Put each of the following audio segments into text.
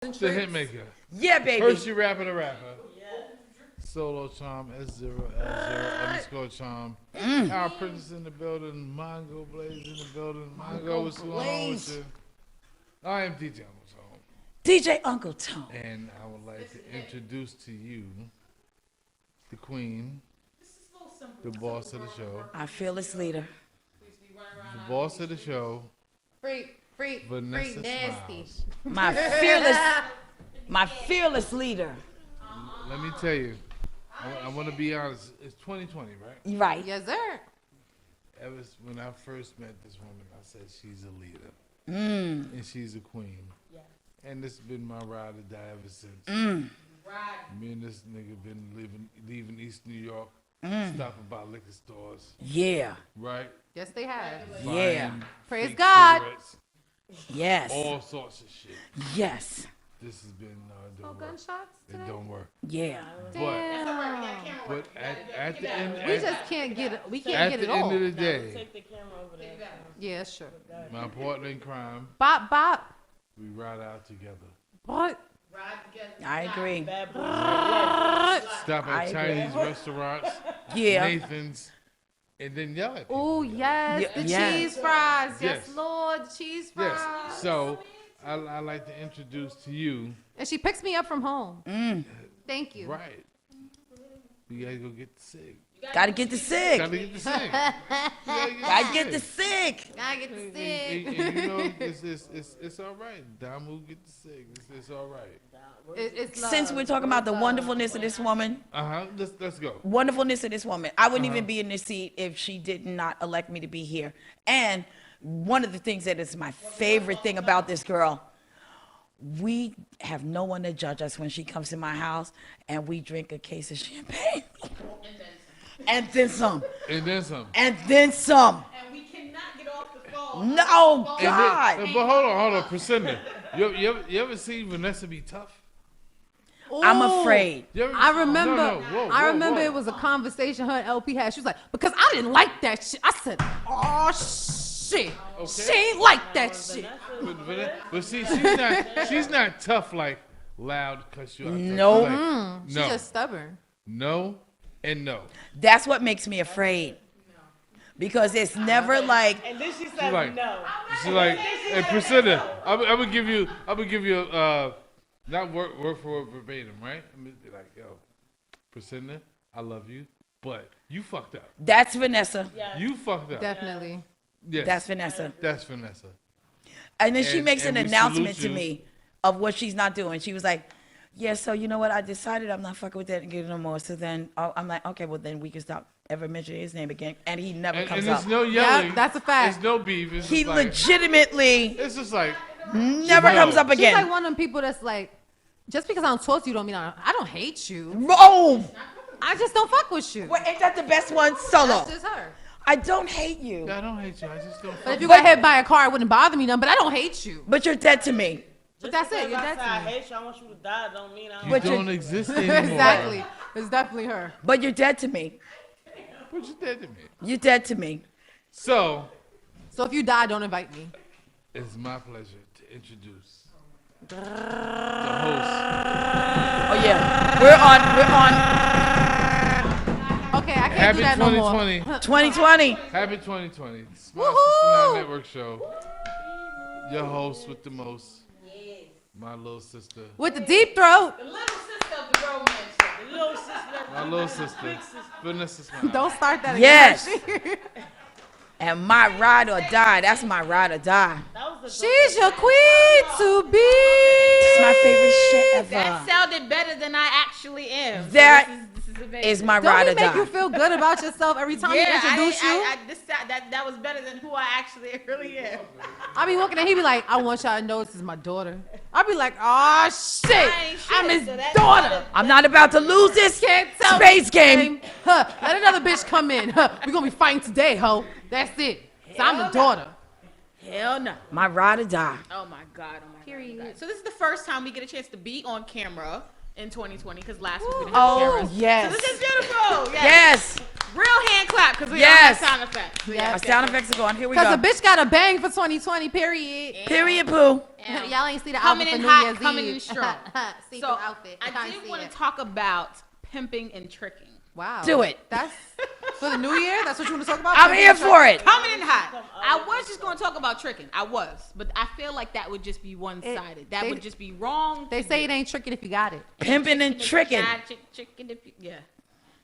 The hitmaker. Yeah, baby. First you rapping a rapper. Solo charm, S0L0 charm. Our Princess in the building. Mongo Blaze in the building. Mongo, what's going on with you? I am DJ UncleTone. DJ UncleTone. And I would like to introduce to you the queen, the boss of the show. Our fearless leader. The boss of the show. Vanessa Smilez. My fearless leader. Let me tell you, I want to be honest. It's 2020, right? Right. Yes, sir. Ever when I first met this woman, I said she's a leader. And she's a queen. Yeah. And this has been my ride or die ever since. Me and this nigga been leaving East New York, stopping by liquor stores. Yeah. Right? Yes, they have. Yeah. Praise God. Cigarettes, Yes. all sorts of shit. Yes. This has been No don't work. gunshots today? It don't work. Yeah. But at the end, We just can't get it. We can't at get the it all. end of the day, Take the camera over there. Yeah, sure. my partner in crime, Bop, bop. we ride out together. What? I agree. Bad boys. Stop I at agree. Chinese restaurants, Yeah. Nathan's, and then yell at people. Oh, yes. Yeah, The yes. cheese fries. Yes, Yes. Lord. Cheese fries. Yes. So I like to introduce to you. And she picks me up from home. Thank you. Right. You gotta go get the sig. Gotta get the sick. Gotta get the sig. Gotta get the sick. I get the stick. And you know, it's all right. Damu get the sig. It's all right. It's love. Since we're talking about the wonderfulness of this woman, Let's go. wonderfulness of this woman, I wouldn't even be in this seat if she did not elect me to be here. And one of the things that is my favorite thing about this girl, we have no one to judge us when she comes to my house and we drink a case of champagne. And then some. And then some. And then some. And we cannot get off the phone. No, And then, God. but hold on, Precenda. You ever see Vanessa be tough? I'm Ooh. afraid. You ever, I remember. I remember whoa. it was a conversation her and LP had. She was like, because I didn't like that shit. I said, oh shit. Okay. She ain't like that shit. But see, she's not tough like loud cuss you out. No. Like, She's no, just stubborn. no, and no. That's what makes me afraid. Because it's never like, And then she says She's like, no. she's like, hey, Precenda, I'm gonna give you, not word for word verbatim, right? I'm gonna be like, yo, Precenda, I love you, but you fucked up. that's Vanessa. You fucked up. Definitely. Yes, That's Vanessa. That's Vanessa. And then she And- makes an and we announcement salute to you. me of what she's not doing. She was like, yeah, so you know what? I decided I'm not fucking with that nigga no more. So then I'm like, okay, well then we can stop ever mentioning his name again. And he never And comes there's up. no yelling. Yep, that's a fact. There's no beef. It's He just like, legitimately it's just like, never No. comes up She's again. like one of them people that's like, just because I don't talk to you don't mean I don't hate you. Oh, I just don't fuck with you. well, ain't that the best one? Solo. That's just her. I don't hate you, I don't hate you. I just don't. But if you got hit by a car, it wouldn't bother me none. But I don't hate you. but you're dead to me. But that's it. Because You're I dead say I to me. hate you, I want you to die, don't mean I don't. You But you- don't exist anymore. Exactly. It's definitely her. But you're dead to me. But you dead to me. You're dead to me. So, So if you die, don't invite me. it's my pleasure to introduce the host. Oh yeah, we're on Okay, I can't Happy do that no more. 2020. 2020. Happy 2020. Smile Woohoo! 69 Network Show. Your host with the most. My little sister. With the deep throat. The little sister of the romance. The little sister of My little sister. Vanessa Smilez. Don't start that again. Yes. And my ride or die. That's my ride or die. That was the She's your queen to be. It's my favorite shit That ever. sounded better than I actually am. So That this is amazing. Is my Don't ride he or make you die. feel good about yourself every time he introduce you? That was better than who I actually really am. I be walking and he be like, I want y'all to know this is my daughter. I be like, oh shit, I ain't shit, I'm his so that's daughter. I'm not about to lose this Can't tell space me. game. Huh, let another bitch come in. Huh, we gonna be fighting today, ho. That's it. So I'm the daughter. Hell no. My ride or die. Oh my god. Oh my Period. god. So this is the first time we get a chance to be on camera in 2020 because last week we didn't have Oh cameras. yes. So this is beautiful. Yes. Yes. Real hand clap because we Yes. don't have sound effects. Our sound effects are going. Here we Because go. a bitch got a bang for 2020, period. Period poo. Y'all ain't see the coming outfit in for New hot, Year's coming Eve. in strong. See So the outfit. I did want to talk about pimping and tricking. Wow. Do it. That's for the New Year. That's what you want to talk about. I'm here for it. Coming in hot. I was just going to talk about tricking. I was, but I feel like that would just be one-sided. That would just be wrong. They say it ain't tricking if you got it. Pimping and tricking. Yeah.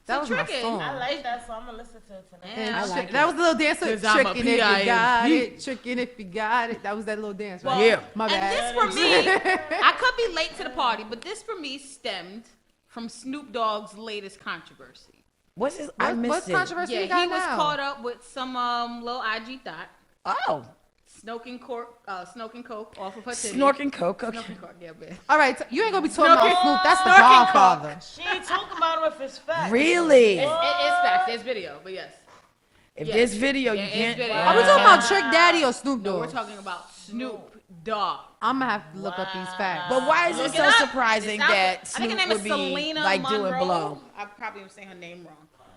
That was my tricking, song. I like that, so I'm gonna listen to it tonight. And I like that was a little dance. 'Cause I'm a Tricking if you got PIMP. it. Tricking if you got it. That was that little dance, right? Yeah. My bad. And this for me, I could be late to the party, but this for me stemmed from Snoop Dogg's latest controversy. What's his? I What missed it. controversy Yeah, you got he was now? caught up with some little IG thought, Oh, smoking coke off of her titty. snorking coke. Okay. Snorking coke, yeah, man. All right, you ain't gonna be talking about Snoop. That's the Snorking Godfather. She ain't talking about him if it's fact. Really? It's facts. There's video, but yes. If Yeah. there's video, Yeah, you it's can't. video. Are we talking about Trick Daddy or Snoop No, Dogg? we're talking about Snoop Dogg. I'm gonna have to look up these facts. But why is it Look so up. surprising It's out there. that I think her Snoop name would is be Selena like Monroe. doing blow? I probably am saying her name wrong.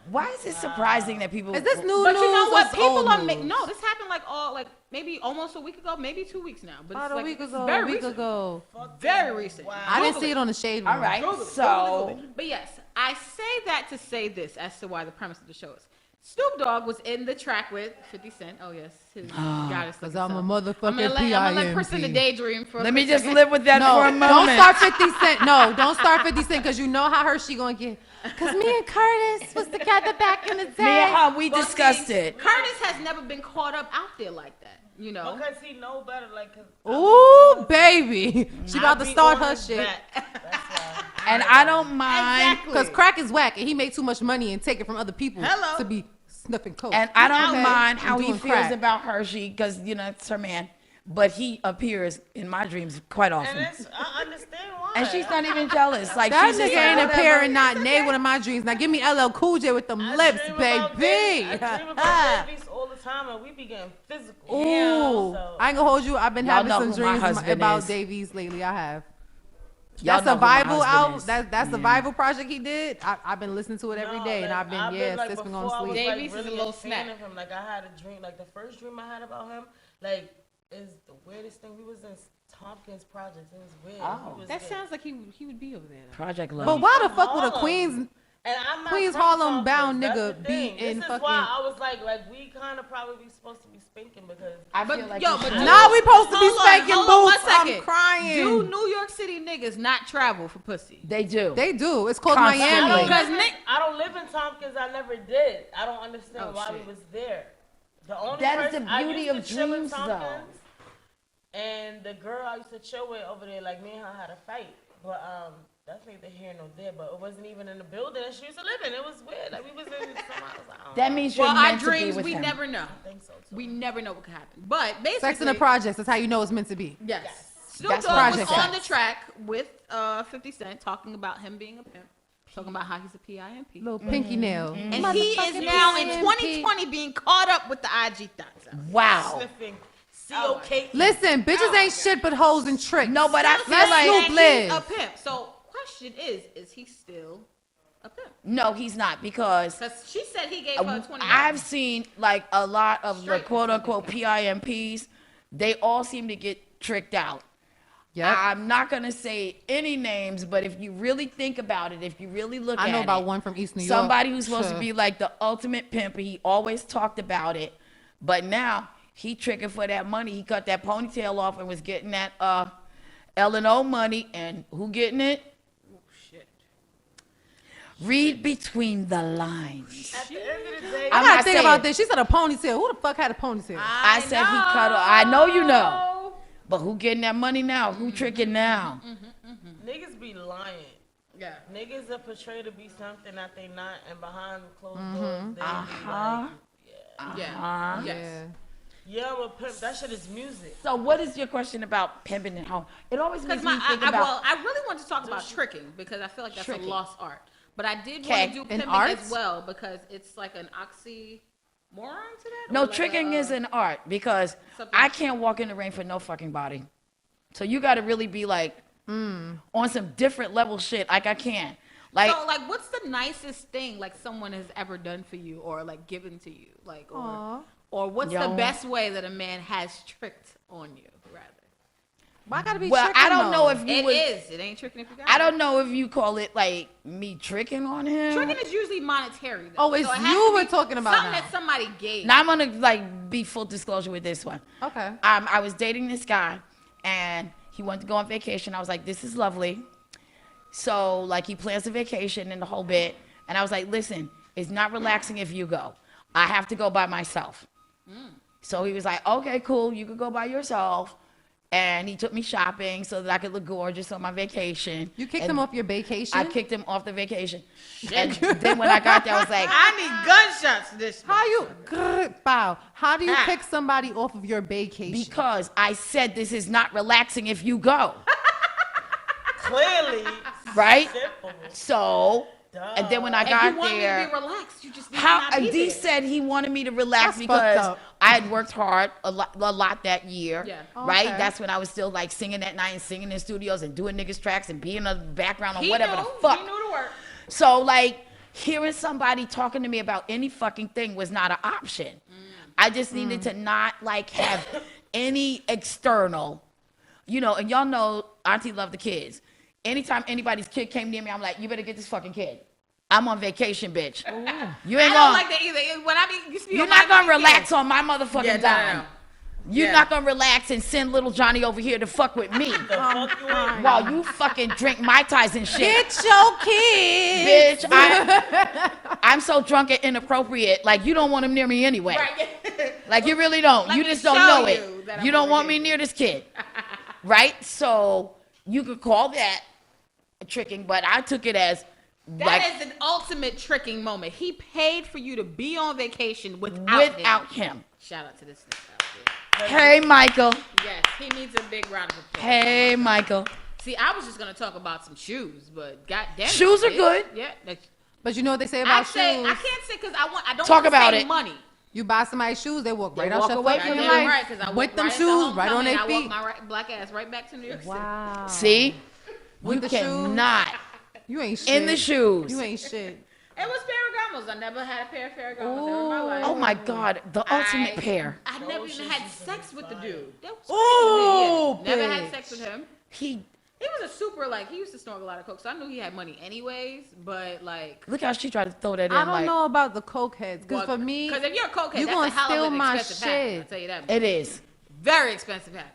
Why is it surprising that people? Is this new But news? you know or what? it's People old are news? no. This happened like maybe almost a week ago, maybe 2 weeks now. But About it's a like, week it's ago. very A week recent. ago. Very recent. I didn't Google see it on the shade room. All right, Google it, so Google it. But yes, I say that to say this as to why the premise of the show is Snoop Dogg was in the track with 50 Cent. Oh yes, his goddess. Cause I'm a I'm gonna motherfucking let Precenda PIMP. daydream for. let a me quick just second. live with that No, for a don't moment. start 50 Cent. No, don't start 50 Cent because you know how her she gonna get. Cause me and Curtis was together back in the day. Me and her, we Well, discussed see, it. Curtis has never been caught up out there like that. You know. Because he know better, like. Ooh, baby. She about to be start on her his shit. back. That's why. And I don't mind. Exactly. Cause crack is whack and he make too much money and take it from other people Hello. to be sniffing coke. And I don't Okay. mind how I'm he doing feels crack. about Hershey because you know it's her man. But he appears in my dreams quite often. And it's, I understand why. And she's not even jealous. Like That she's just nigga like, ain't whatever. appearing not nay one of my dreams. Now give me LL Cool J with them I lips, dream about baby. I dream about babies all the time, and we be getting physical. Ooh, So, I ain't gonna hold you. I've been Y'all having know some who my dreams husband about is. Davies lately. I have. Y'all That know who my survival husband out. is. That survival project he did. I've been listening to it every no, day, and like, I've been like, sis been before gonna I was, sleep. Davies is like, a really little fan snack. of him. Like I had a dream. Like the first dream I had about him, like is the weirdest thing. We was in Tompkins Project. It was weird. Oh. He was That good. sounds like he would be over there. Project Love. But why the fuck would a Harlem. Queens? And I'm not Queens from Harlem Tompkins. bound That's nigga the thing. be in This fucking- is why I was like we kind of probably be supposed to be spanking because I But feel like yo, you but should. Now we supposed to be Hold on, spanking hold on boots. 1 second. I'm crying. Do New York City niggas not travel for pussy? They do. They do. It's called Constantly. Miami. Because Nick, I don't live in Tompkins. I never did. I don't understand Oh, why shit. we was there. The only That is person the I beauty used of to chill in dreams, though. Tompkins, and the girl I used to chill with over there, like me and her had a fight, but that's neither here nor there. But it wasn't even in the building that she used to live in. It was weird. Like we was in some house. I don't That know. means you're well, our meant to be dreams with we him. never know. I think so too. We never know what could happen. But basically, Sex in the projects. That's how you know it's meant to be. Yes. Snoop That's Dogg was Project on Sex. the track with 50 Cent talking about him being a pimp, talking about how he's a PIMP. Little pinky nail. And he is now in 2020 being caught up with the IG thoughts. Wow. Sniffing COK. Listen, bitches ain't shit but hoes and tricks. No, but I feel Let's like Snoop He's live. a pimp. So question is he still a pimp? no, he's not because Because she said he gave her 20. I've seen like a lot of the Straight. quote unquote PIMPs. They all seem to get tricked out. Yep. I'm not gonna say any names, but if you really think about it, if you really look at I know it, about one from East New York. somebody who's supposed to Sure. be like the ultimate pimp. He always talked about it, but now he tricking for that money. He cut that ponytail off and was getting that L&O money, and who getting it? Shit. Read between the lines. At the end of the day, I I'm gotta not think saying- about this. She said a ponytail. Who the fuck had a ponytail? I said he cut off. I know you know, but who getting that money now? Who tricking now? niggas be lying. Yeah. Niggas are portrayed to be something that they not, and behind closed doors, they be Uh-huh. like, Yeah. Yes. Yeah. yeah, I'm a pimp. That shit is music. So what is your question about pimping and home? It always makes Because me think about. I really want to talk about tricking because I feel like that's Tricking. a lost art. But I did Okay. want to do In pimping arts? as well because it's like an oxymoron to that. No, or like tricking is an art because something- I can't walk in the rain for no fucking body. So you got to really be like on some different level shit. Like I can't. Like So like, what's the nicest thing like someone has ever done for you or like given to you, like Aw. or what's Yo. the best way that a man has tricked on you, rather? Why gotta be Well, tricking, I don't know though? if you It would. is. It ain't tricking if you got I it. don't know if you call it like me tricking on him. Tricking is usually monetary. Though. Oh, it's So it has you to we're be talking about something now. that somebody gave. Now I'm gonna like be full disclosure with this one. Okay. I was dating this guy, and he wanted to go on vacation. I was like, this is lovely. So like he plans a vacation and the whole bit, and I was like, listen, it's not relaxing if you go. I have to go by myself. So he was like, okay, cool, you could go by yourself. And he took me shopping so that I could look gorgeous on my vacation. You kicked And him off your vacation? I kicked him off the vacation. And then when I got there, I was like, I need gunshots. This. How you, bow. How do you Ah. kick somebody off of your vacation? because I said this is not relaxing if you go. Clearly. Right? Simple. So, and then when I And got you want me to there, be relaxed. You just need how to not be D there. said he wanted me to relax That's fucked because up. I had worked hard a lot that year. Yeah. Right? Okay. That's when I was still like singing at night and singing in studios and doing niggas tracks and being in the background or He whatever knew. the fuck. He knew to work. So like hearing somebody talking to me about any fucking thing was not an option. I just needed to not like have any external, you know, and y'all know Auntie love the kids. Anytime anybody's kid came near me, I'm like, you better get this fucking kid. I'm on vacation, bitch. You I ain't don't gonna, like that either. When I be, used to be you're on not my gonna weekend. relax on my motherfucking Yeah, no, dime. no. You're Yeah. not gonna relax and send little Johnny over here to fuck with me while you fucking drink Mai Tais and shit. Get your kid. Bitch, I'm so drunk and inappropriate. Like, you don't want him near me anyway. Right. Like, you really don't. Let You me just don't show know you that it. I'm You don't over want here. me near this kid. Right? So, you could call that tricking, but I took it as, That like, is an ultimate tricking moment. He paid for you to be on vacation without him. Shout out to this nigga out there. Hey, Michael. Yes, he needs a big round of applause. Hey, Michael. See, I was just gonna talk about some shoes, but goddamn, Shoes are good. Yeah, But you know what they say about I say I shoes? can't say because I don't Talk wanna about say it. money. You buy somebody's shoes, they walk They right out walk your away fucking from Goddamn you. life. right, 'cause I With walked them right into shoes, right on Homecoming, their I feet. walked my black ass right back to New York City. Wow. See? With You the shoes? cannot. You ain't shit. In the shoes. You ain't shit. It was Ferragamos. I never had a pair of Ferragamos ever in my life. Oh, my God. The ultimate pair. I never even had sex with the dude. That was Ooh, crazy. Never had bitch. sex with him. He, He was a super, like, he used to snort a lot of coke, so I knew he had money anyways, but, like... look how she tried to throw that in. I don't like, know about the coke heads, because for me, Because if you're a cokehead, you that's gonna a hell steal of an my expensive habit, shit. I'll tell you that. It is. Very expensive habit.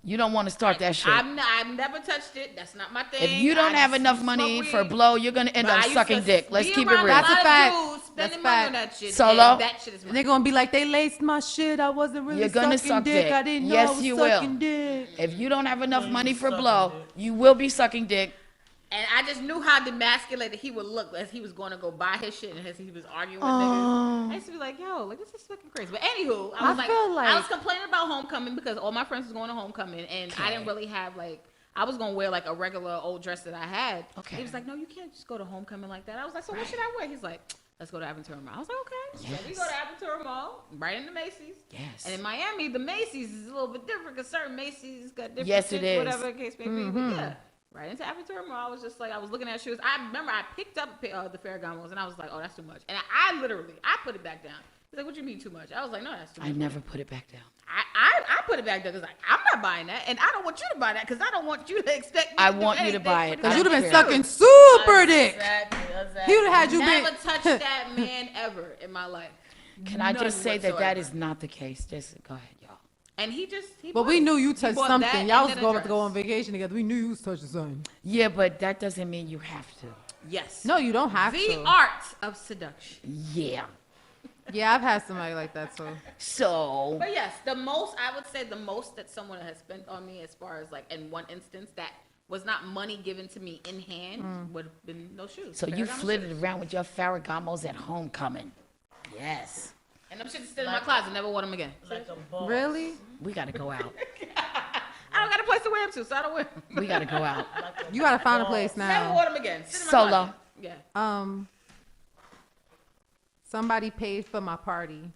You don't want to start that shit. I've never touched it. That's not my thing. If you don't I have just enough smoke money weed. for blow, you're going to end But I up used sucking to dick. Let's be keep it around real. a That's a lot of fact. dudes spending That's money on fact. that shit. Solo? And that shit is they're gonna be like, they laced my shit. I wasn't really You're gonna sucking suck dick. I didn't know Yes, I was you will. sucking dick. If you don't have enough money for blow, you will be sucking dick. And I just knew how demasculated he would look as he was going to go buy his shit and as he was arguing with niggas. I used to be like, yo, like, this is fucking crazy. But anywho, I was feel like- I was complaining about homecoming because all my friends was going to homecoming and I didn't really have, like, I was going to wear, like, a regular old dress that I had. Okay. He was like, no, you can't just go to homecoming like that. I was like, so what should I wear? He's like, let's go to Aventura Mall. I was like, okay. So we go to Aventura Mall, right in the Macy's. Yes. And in Miami, the Macy's is a little bit different because certain Macy's got different Yes, it shit, is. whatever the case may be. But yeah. Right into Aventura Mall, I was just like, I was looking at shoes. I remember I picked up the Ferragamos and I was like, oh, that's too much. And I literally, I put it back down. He's like, what you mean too much? I was like, no, that's too much. I never put it back down. I put it back down because like, I'm not buying that. And I don't want you to buy that because I don't want you to expect me I to do want you to anything buy for it. the I Cause you'd have don't been care. sucking super dick. Exactly. He would have had you Never been. touched that man ever in my life. Can I None just say that whatsoever. is not the case? Just go ahead, y'all. And he But we knew you touched bought something. that Y'all and was then a going to go dress. on vacation together. We knew you was touching something. Yeah, but that doesn't mean you have to. Yes. No, you don't have The to. art of seduction. Yeah. Yeah, I've had somebody like that too. So, But yes, the most, I would say the most that someone has spent on me as far as like in one instance that was not money given to me in hand would have been no shoes. so you Ferragamo flitted shoes. around with your Ferragamos at homecoming. Yes. And them shit is still in my closet. Never wore them again. Like a boss. Really? We got to go out. I don't got a place to wear them to, so I don't wear them. We got to go out. You gotta find a place Never now. wore them again. Sit in my Solo. closet. Yeah. Somebody paid for my party.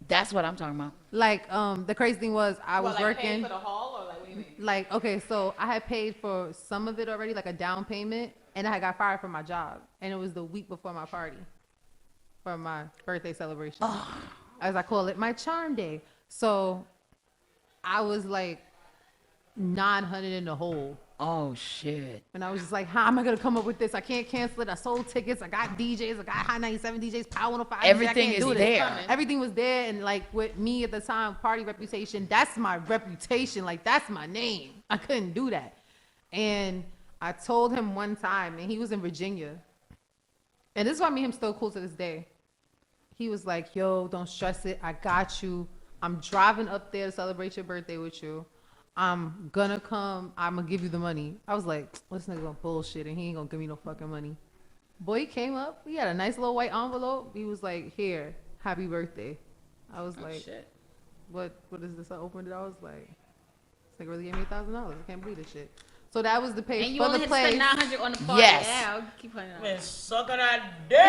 That's what I'm talking about. Like, the crazy thing was I was What, like paying working. for the hall or like what do you mean? Like, okay, so I had paid for some of it already, like a down payment, and I got fired from my job, and it was the week before my party, for my birthday celebration, as I call it, my charm day. So I was like, $900 in the hole. Oh shit. And I was just like, how am I gonna come up with this? I can't cancel it. I sold tickets. I got DJs. I got High 97 DJs, Power 105. Everything is there. Everything was there. And like with me at the time, Party Reputation, that's my reputation. Like that's my name. I couldn't do that. And I told him one time, and he was in Virginia. And this is why me and him still cool to this day. He was like, yo, don't stress it. I got you. I'm driving up there to celebrate your birthday with you. I'm gonna come. I'm gonna give you the money. I was like, this nigga gonna bullshit and he ain't gonna give me no fucking money. Boy, he came up. He had a nice little white envelope. He was like, here, happy birthday. I was like, shit. What is this? I opened it. I was like, this nigga really gave me $1,000. I can't believe this shit. So that was the pay And you for only the had to spend play. $900 on the party. Yes. Yeah, I'll keep playing that. Man, sucking that dick.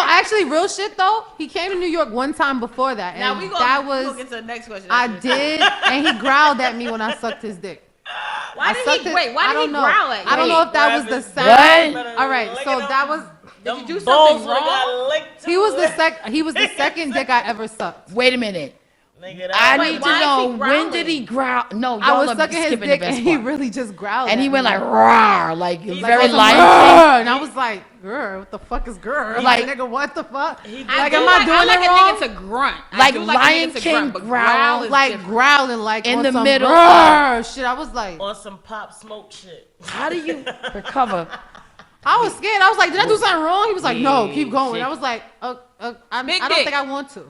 Actually, real shit though. He came to New York one time before that, and Now we that we'll was get to the next question. I did, and he growled at me when I sucked his dick. Why did he growl at you? I don't know if that was the sound. What? All right, so that was. Did you do something wrong? He was the second dick I ever sucked. Wait a minute. Nigga, I Wait, need to why is know he when did he growl? No, y'all I was are sucking his skipping dick, the and best he part. really just growled. And he at went me. like roar, like very Like, lion. "Grr," and I was like, "Grr, what the fuck is grr?" Like- Like, nigga, what the fuck? He did Like, that. am I doing I like it a wrong? nigga to grunt. I Like do Lion a nigga to King grunt, but growl, is Like different. growling, like In on the some middle. grr shit. I was like, on some pop smoke shit. How do you recover? I was scared. I was like, did I do something wrong? He was like, no, Yeah, keep going. shit. I was like, I Big don't dick. think I want to.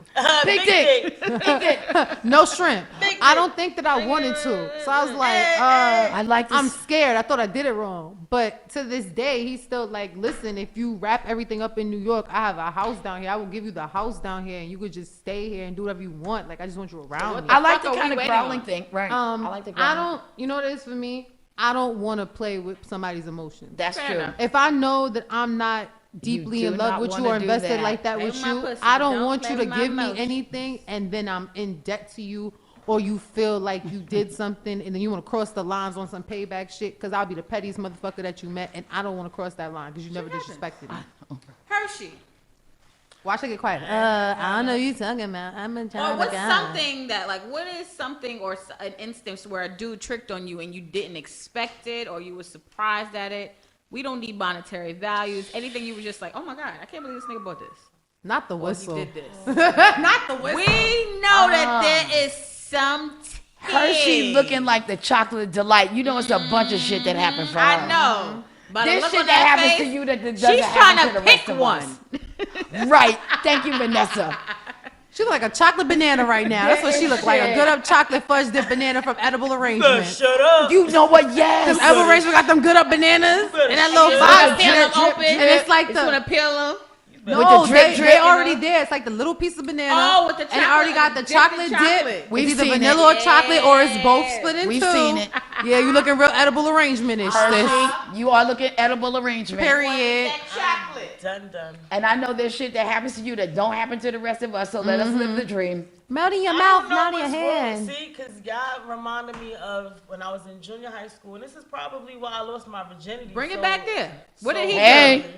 Big dick. No shrimp. Big I dick. don't think that I wanted to. So I was like, I like this. I'm scared. I thought I did it wrong. But to this day, he's still like, listen, if you wrap everything up in New York, I have a house down here. I will give you the house down here, and you could just stay here and do whatever you want. Like, I just want you around me. I like the fuck are kind we of waiting growling on? thing. Right. I like the I growling. don't, you know what it is for me? I don't want to play with somebody's emotions. That's Fair true. enough. If I know that I'm not deeply do in love not with you wanna or do invested that. like that Play with with my you, pussy, I don't don't want play you to with my give me emotions. anything and then I'm in debt to you or you feel like you did something and then you want to cross the lines on some payback shit because I'll be the pettiest motherfucker that you met and I don't want to cross that line because you never disrespected me. Hershey. Watch her get quiet. I don't know what you talking about. I'm a Or child what's of God. something that, like, what is something or an instance where a dude tricked on you and you didn't expect it or you were surprised at it? We don't need monetary values. Anything you were just like, oh my God, I can't believe this nigga bought this. Not the Or he whistle. did this. Not the whistle. We know that there is some Hershey looking like the chocolate delight. You know, it's a bunch of shit that happened for her. I know. But This look shit on that happens face, to you that doesn't she's happen trying to to the rest pick of one. us. Right. Thank you, Vanessa. She look like a chocolate banana right now. That's what she look like. A good up chocolate fudge dip banana from Edible Arrangement. Shut up. You know what? Yes. Edible Arrangement got them good up bananas and that little She's box. gonna peel them open. And it's like It's gonna the peel them. With no, the drip, they drip, already you know? there. It's like the little piece of banana. Oh, with the and it already got the chocolate, chocolate dipped in dip. chocolate. With We've either seen vanilla it. or chocolate, or it's both split in We've two. seen it. Yeah, you looking real Edible Arrangement-ish. sis. Hershey, you are looking edible arrangement. Period. chocolate. Done. And I know there's shit that happens to you that don't happen to the rest of us. So let us live the dream. Melt in your I mouth, don't know not in your what's wrong. hand. See, because y'all reminded me of when I was in junior high school, and this is probably why I lost my virginity. Bring it so- back there. What did he so do? Hey. early.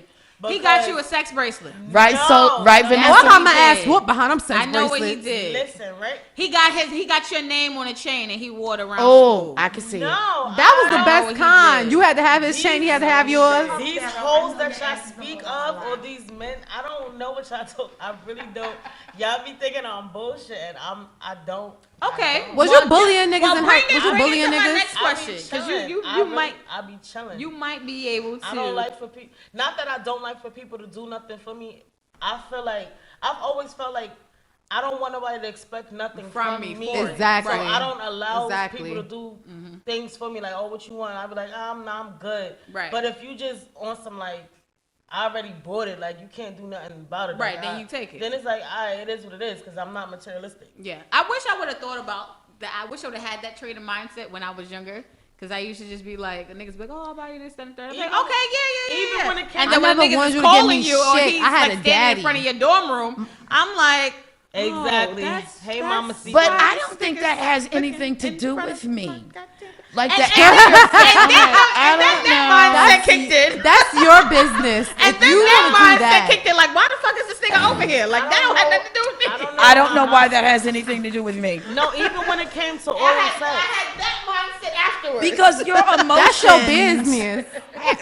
He got you a Because- sex bracelet. Right? No, So, right, no. Oh, I Vanessa? got my he ass did. whooped behind them sex I know what he bracelets. did. Listen, right? He got your name on a chain and he wore it around Oh, school. I can see it. No. That was the I know best what he kind. did. You had to have his chain. He had to have yours. These hoes that y'all speak of, or these men, I don't know what y'all talk. I really don't. Y'all be thinking I'm bullshit, and I don't. Okay. Was you bullying niggas in high? Was you bring it bullying to my niggas? next question, because I be chilling. you might be able to. I don't like for people. Not that I don't like for people to do nothing for me. I feel like I've always felt like I don't want nobody to expect nothing From from me, me. for it. Exactly. So I don't allow Exactly. people to do things for me. Like, oh, what you want? I be like, I'm good. Right. But if you just on some like, I already bought it. Like, you can't do nothing about it. Right, Like, then you take it. Then it's like, all right, it is what it is, because I'm not materialistic. Yeah, I wish I would have thought about that. I wish I would have had that trait of mindset when I was younger. Cause I used to just be like, the niggas be like, oh, I'll buy you this, that, and third. I'm like, Even- okay, yeah. even when it came- and then I when never niggas wanted is you to give calling me you, or shit. he's I had like a standing daddy. in front of your dorm room, I'm like, Exactly. Hey, mama, see. But I don't think that has anything to do with me. Like and that. that mindset kicked in. That's your business. And If then you that want to do mindset that, kicked in. Like, why the fuck is this nigga over here? Like, that don't have nothing to do with me. I don't know. I don't know why that has anything to do with me. No, even when it came to oral I sex. had that mindset afterwards. Because your emotions. That's your business.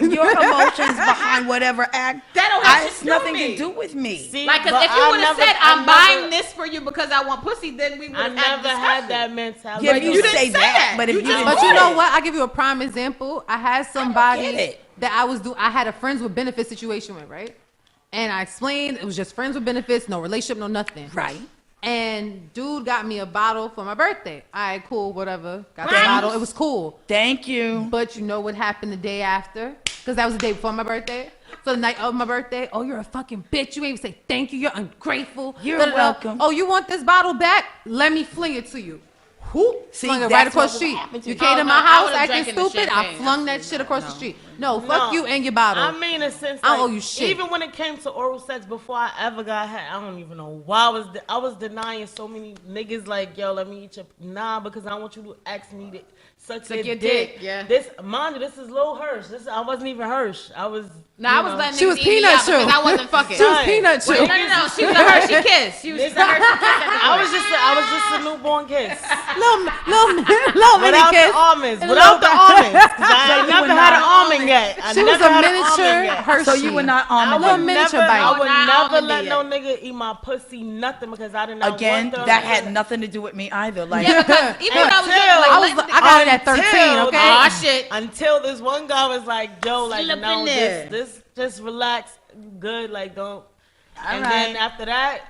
Your emotions behind whatever act. That don't have It's shit to do with nothing me. to do with me. See, Like, cause but if you would have said, "I'm buying this," this for you because I want pussy," then we would I have had never had that mentality. Yeah, you didn't say say that, that. but if You you just- didn't But you say know it- what? I'll give you a prime example. I had somebody it. that I had a friends with benefits situation with, right? And I explained it was just friends with benefits, no relationship, no nothing. Right. And dude got me a bottle for my birthday. All right, cool, whatever. Got the Thanks. bottle. It was cool. Thank you. But you know what happened the day after? Because that was the day before my birthday. So the night of my birthday, oh, you're a fucking bitch. You ain't even say thank you. You're ungrateful. You're Da-da-da. welcome. Oh, you want this bottle back? Let me fling it to you. Whoop, See, flung it that's right across what the street. happened to You me. came to Oh, my no, I house would've acting drank in the stupid. I champagne. flung that shit across the street. No, fuck No. you and your bottle. I mean, in a sense, I don't like, owe you shit. even when it came to oral sex, before I ever got had, I don't even know why I was denying so many niggas like, yo, let me eat your because I want you to ask me to suck your dick. Yeah. This, mind you, this is Lil Hirsch. I wasn't even Hirsch. I was. No, I you was know. letting She was niggas eat me peanut out because chew. I wasn't fucking. She was Right. peanut chew. No. She was a Hershey kiss. She was a Hershey kiss. I was just a newborn kiss. little mini Without kiss. the almonds. And Without the little- almonds. Because I So ain't you never were had an not- almond yet. I She was never a had an almond miniature yet. Hershey. So you were not I on little would miniature never, bite. I would Not never almond let yet. no nigga eat my pussy, nothing, because I did not Again, want them. that had nothing to do with me either. Like, Yeah, because even when I was young, Until- like, I got it at 13, Until- okay? Aw, shit. Until this one guy was like, yo, like, Slip no, in there. just relax, good, like, don't. And right. then after that,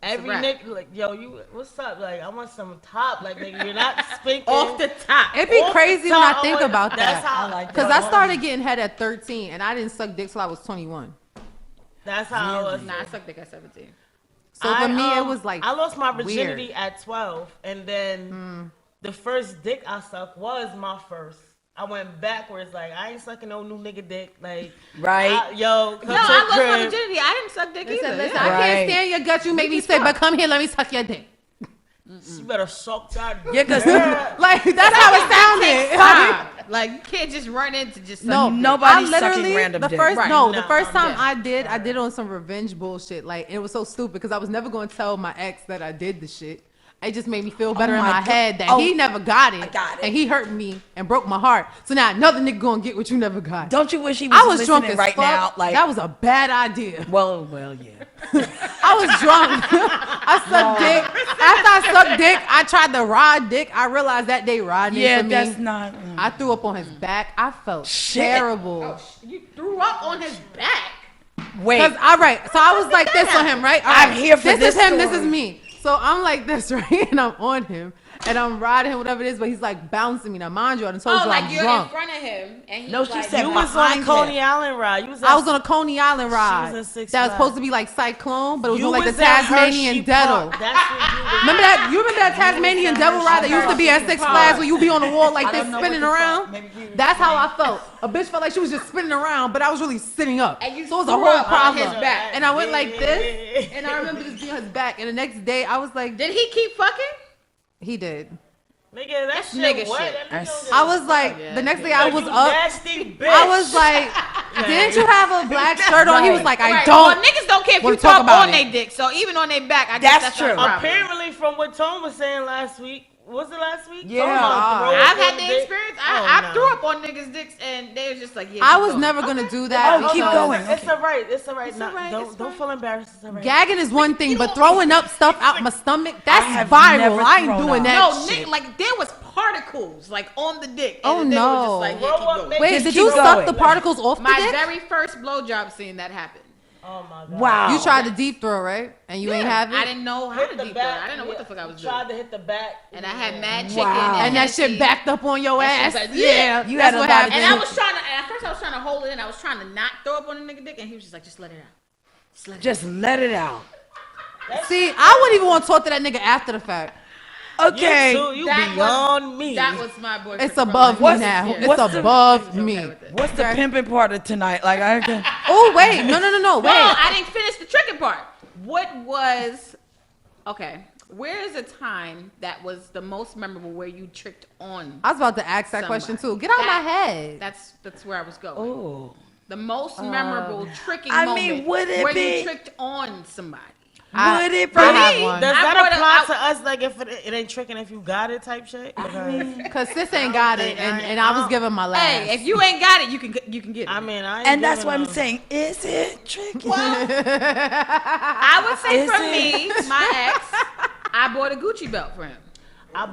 every wrap. nigga, like, yo, you, what's up? Like, I want some top, like, nigga, you're not spinking. Off the top. It'd be Off the crazy when top, I think like, about that's that. how- I like Because that. I started getting head at 13, and I didn't suck dick till I was 21. That's how I was. Nah, I sucked dick at 17. So for me, it was like I lost my weird. virginity at 12, and then the first dick I sucked was my first. I went backwards, like I ain't sucking no new nigga dick, like Right. yo, come No, to I the lost my crib. virginity. I didn't suck dick Listen, either. listen, Yeah. I can't Right. stand your guts. You make me say, but come here, let me suck your dick. You better suck that. yeah, because Like that's how it sounded. Stop. Like, you can't just run into just No, something. nobody's I sucking literally random the dick. first Right. no, No, the first time yeah. I did it on some revenge bullshit. Like it was so stupid because I was never going to tell my ex that I did the shit. It just made me feel better in my my God. head that Oh, he never got it, I got it. and he hurt me and broke my heart. So now another nigga gonna get what you never got. don't you wish he was, I was drunk listening as right fuck. now? Like, that was a bad idea. well, yeah. I was drunk. I sucked dick. After I sucked dick, I tried to ride dick. I realized that day riding Yeah, for me. that's not. I threw up on his back. I felt Shit. terrible. You threw up on his back. Wait. Cause all right, so I was like this on him, right? All I'm right, here for this is him. This story. is me. So I'm like this, right? And I'm on him, and I'm riding him, whatever it is. But he's like bouncing me. Now, mind you, I done told Oh, you like I'm you're drunk. in front of him, and he's No, she like, said You was on behind a Coney him. Island ride. You was I was on a Coney Island ride. in Six That was Flags. supposed to be like Cyclone, but it was You on like the was at Tasmanian Hershey Devil. Park. That's what you was. Remember that? You remember that Tasmanian Devil ride that used to be at Six Flags where you be on the wall like I this don't know spinning what the fuck. around? Maybe we- That's how I felt. A bitch felt like she was just spinning around, but I was really sitting up. And you So it was a threw whole up on problem. his back. And I went like this, and I remember just being on his back. And the next day, I was like, Did he keep fucking? he did. Nigga, that shit nigga what? shit. That nigga don't I give a was like, yeah. the next day I fuck. was You up. nasty bitch. I was like, didn't you have a black shirt on? He was like, I Right. don't. Well, niggas don't care if wanna you talk talk about on it. their dick. So even on their back, I guess That's that's true. not a problem. Apparently, from what Tom was saying last week, was it last week? Yeah. Tom about throw I've up had on the dick. experience. Oh, I no. threw up on niggas' dicks, and they was just like, yeah. I keep was going. never gonna do that. Oh, keep because going. It's alright. It's alright. all right, it's Don't feel embarrassed. It's alright. Gagging is one thing, but throwing up stuff out my stomach, that's have viral. never I ain't thrown doing up. that No, shit. nigga, like there was particles like on the dick. Oh, And the nigga was no. just like, yeah, Throw keep up, going. make Wait, Just did keep you suck going. the particles off the My dick? very first blowjob scene that happened. Oh my god. Wow. You tried to deep throw, right? And you ain't have it? I didn't know how Hit to the deep throw. back. I didn't know what the fuck I was doing. Tried to hit the back. And I had mad chicken. Wow. And that shit Hennessy. backed up on your And she ass. was like, Yeah, You that's had a what lot of happened. And I was trying to, and at first I was trying to hold it in. I was trying to not throw up on the nigga dick, and he was just like, just let it out. Just let it out. See, I wouldn't even want to talk to that nigga after the fact. Okay. You That beyond me. That was my boyfriend. It's from, above like, me now. years. It's what's the- above me. What's the pimping part of tonight? Like, I can. Oh, wait. No. No, Wait. I didn't finish the tricking part. What was okay? Where is a time that was the most memorable where you tricked on? I was about to ask that question, too. somebody? Get out of my That- head. That's where I was going. Oh. The most memorable tricking I moment mean, would it where be- you tricked on somebody. Would it, I have really? one. Does I that brought apply it- to us? Like, if it ain't tricking if you got it type shit? Because sis ain't got it, and I was giving my last. Hey, if you ain't got it, you can get it. I mean, I ain't And that's giving what I'm them. saying. Is it tricky? I would say Is for it? me, my ex, I bought a Gucci belt for him.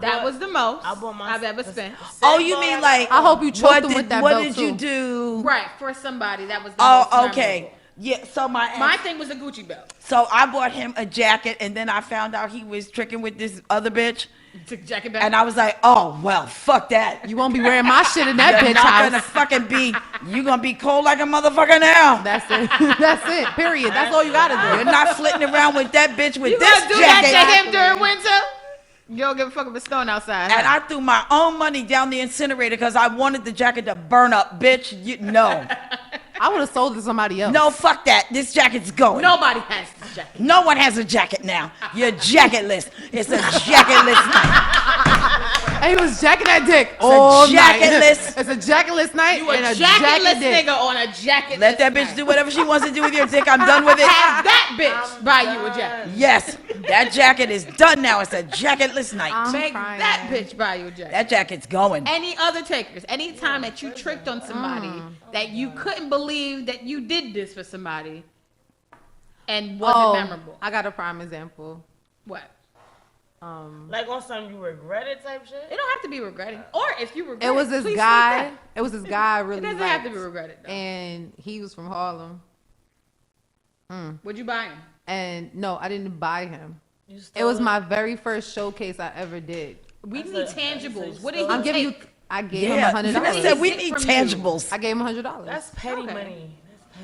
That was the most I bought my I've ever spent. Oh, you mean like? I hope you choked What him did with that what belt did you too. do? Right, for somebody that was the most Oh, okay. memorable. Yeah. So My thing was a Gucci belt. So I bought him a jacket, and then I found out he was tricking with this other bitch, Took the jacket back. and I was like, oh well, fuck that. You won't be wearing my shit in that You're bitch not house. gonna fucking be. You gonna be cold like a motherfucker now. That's it. That's it. Period. That's all you gotta do. You're not flitting around with that bitch with you this gonna do jacket. that to him during winter? You don't give a fuck if it's snowing outside. And I threw my own money down the incinerator because I wanted the jacket to burn up, bitch. No. I would have sold it to somebody else. No, fuck that. This jacket's going. Nobody has this jacket. No one has a jacket now. You're jacketless. It's a jacketless night. And he was jacking that dick all night. jacketless. It's a jacketless night You a and a jacket jacketless dick. nigga on a jacket. Let that bitch do whatever she wants to do with your dick. I'm done with it. Have that bitch buy you a jacket. Yes, that jacket is done now. It's a jacketless night. I'm Make crying. that bitch buy you a jacket. That jacket's going. Any other takers, any time that you tricked on somebody that you couldn't believe that you did this for somebody and wasn't memorable. I got a prime example. What? Like on something you regretted type shit? It don't have to be regretted. Or if you regret It was this please guy. state that. It was this guy I It really doesn't liked. have to be regretted though. And he was from Harlem. Would you buy him? And no, I didn't buy him. You It stole was my very first showcase I ever did. We That's need a- tangibles. that's a- What did he I'm giving you. take? I gave Yeah, him I $100. said we Take need from you. tangibles. I gave him $100. That's petty Okay. money.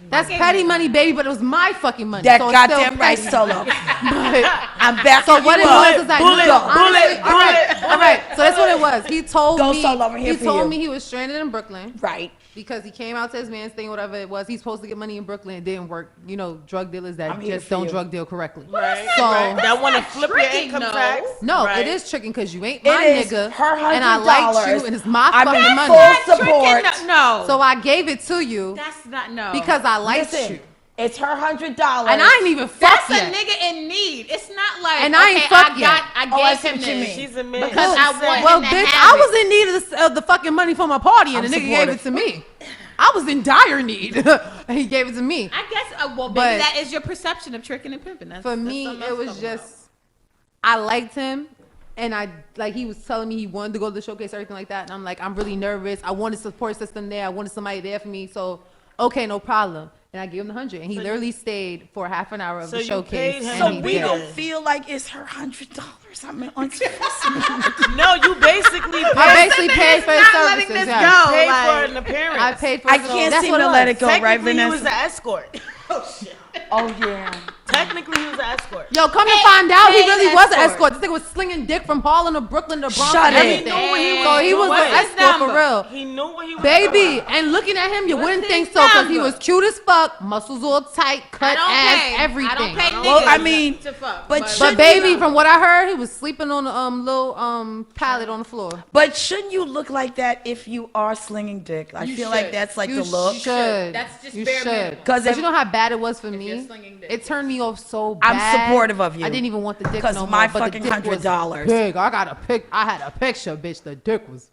That's petty money, baby, but it was my fucking money. That so it's still goddamn right, petty. Solo. But- I'm back. So what it was is like, bullet, no, bullet, honestly, all right, bullet, all right. So that's what it was. He told Go me. Solo, I'm here He for told you. me he was stranded in Brooklyn Right. because he came out to his man's thing, whatever it was. He's supposed to get money in Brooklyn. It didn't work. You know, drug dealers that I'm here just for don't you. drug deal correctly. Right. So right. That want to flip your tricking, income no. tax. no, right. it is tricking because you ain't my It is nigga, her and I liked you, $100. and it's my I'm fucking in money. full support. Tricking, no. So I gave it to you that's not no. because I liked Listen, you, it's her $100. and I ain't even fucked that's a yet. nigga in need. It's not like And I ain't okay, fucked I yet. gave I see him what you this. mean. She's a man. Because I want Well, him to bitch, have I was it. in need of the fucking money for my party, and I'm the nigga supportive. gave it to me. I was in dire need, and he gave it to me. I guess well maybe But- that is your perception of tricking and pimping. That's, For that's me, something it else was talking about. just I liked him, and I like he was telling me he wanted to go to the showcase, everything like that, and I'm like, I'm really nervous. I wanted support system there. I wanted somebody there for me. So okay, no problem. And I gave him the 100, and he literally stayed for half an hour of So the you showcase. paid him and So he we did. don't feel like it's her $100. I mean, on No, you basically I basically paid for his not letting services. this yeah. go. paid like- for an appearance. I paid for. I his- can't that's seem what to it let was. it go, right, Technically, he Vanessa? was an escort. Oh yeah. Technically, he was an escort. Yo, come to find out, he paid really was an escort. escort. This nigga was slinging dick from Harlem to Brooklyn to Bronx. Shut and it. everything. He knew what he was So he was doing. an What's his escort for number? real. He knew what he was Baby, about. and looking at him, you What's wouldn't his think so because he number? was cute as fuck, muscles all tight, I cut don't ass, pay. everything. I don't pay niggas Well, I mean, to fuck. but But shouldn't baby, you- from what I heard, he was sleeping on the little pallet on the floor. But shouldn't you look like that if you are slinging dick? I You feel like should. that's like You the look. should. That's just you bare should. minimum. Because But you know how bad it was for you're me? slinging dick. It turned me off so I'm bad. supportive of you. I didn't even want the dick 'Cause no my more. But fucking the dick was $100. big. I had a picture, bitch. The dick was.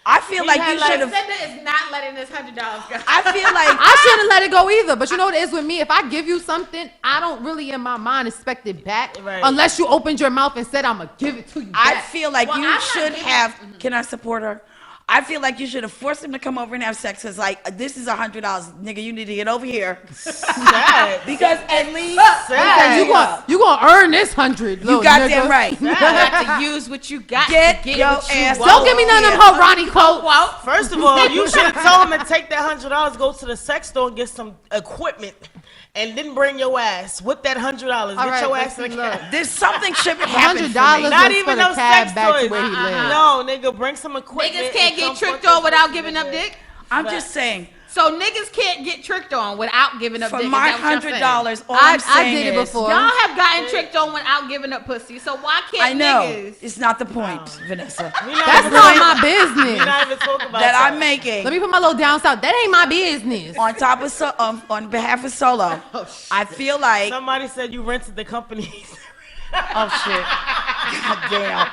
I feel like had you like- should have. Precenda is not letting this $100 go. I feel like I shouldn't let it go either. But you know what it is with me? If I give you something, I don't really in my mind expect it back Right. unless you opened your mouth and said I'm gonna give it to you. I back. feel like Well, you I'm not should giving- have. Can I support her? I feel like you should have forced him to come over and have sex. Cause like this is $100, nigga. You need to get over here Sad. because at least Because you gonna earn this 100. you got that right. You got to use what you got. Get to get your what you ass want. Don't give me none of them whole Ronnie coats. Well, First of all, you should have told him to take that $100, go to the sex store and get some equipment, and then bring your ass with that $100. All Get right, your ass in listen, the look. cab. There's something should happen for $100 me. Not was even for the no cab sex back to toys. where he lived. No, nigga, bring some equipment. niggas can't and get come tricked fuck on without us giving with up it. dick. I'm just saying. So niggas can't get tricked on without giving up For dick. my Is that what y'all saying? $100, all I'm I saying did it is, before. Y'all have gotten tricked on without giving up pussy. So why can't I know niggas? it's not the point, Vanessa. That's not my business. We're not even talking about That I'm making. Let me put my little down south. That ain't my business. On top of on behalf of Solo, I feel like Somebody said you rented the company. oh shit, god damn.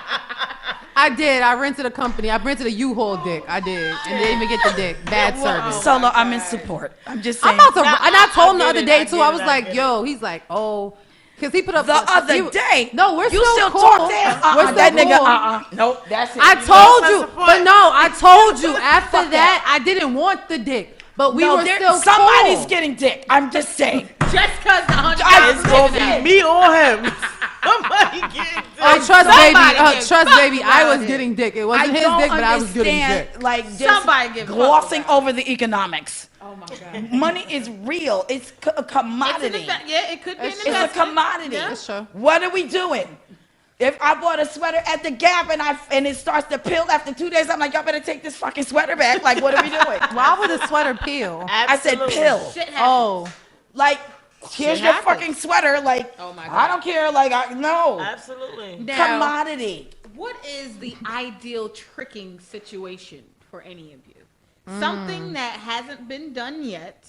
I did. I rented a company. I rented a U-Haul dick. I did. And didn't even get the dick. Bad service. Solo, I'm in support. I'm just saying. I'm about to, and I told him the I other get day it, too. I I was get it, I like, get yo, he's like, oh, because he put up The other day. No, we're you still cool. talk to him. We're still That nigga. cool. Nope. That's it. I You know? told that's you, the point. but no, I told you after Fuck that I didn't want the dick, but we No, were there- still somebody's cool. getting dick. I'm just saying. Just because the $100 It's is gonna given out. Me or him. Somebody get Oh, this. trust Somebody baby, get trust fucked baby. I about was it. getting dick. It wasn't his don't dick, but I was getting understand, dick. like just Somebody get fucked glossing about over the economics. Oh my god. Money is real. It's a commodity. Yeah, it could be an It's It's a investment. commodity. Yeah. That's true. What are we doing? If I bought a sweater at the Gap and it starts to peel after 2 days, I'm like, y'all better take this fucking sweater back. Like, what are we doing? Why would a sweater peel? I said Absolutely. pill. Shit happens. Oh, Like, here's your happens. fucking sweater. Like, Oh my God. I don't care. Like, no. Absolutely. Now, Commodity. what is the ideal tricking situation for any of you? Something that hasn't been done yet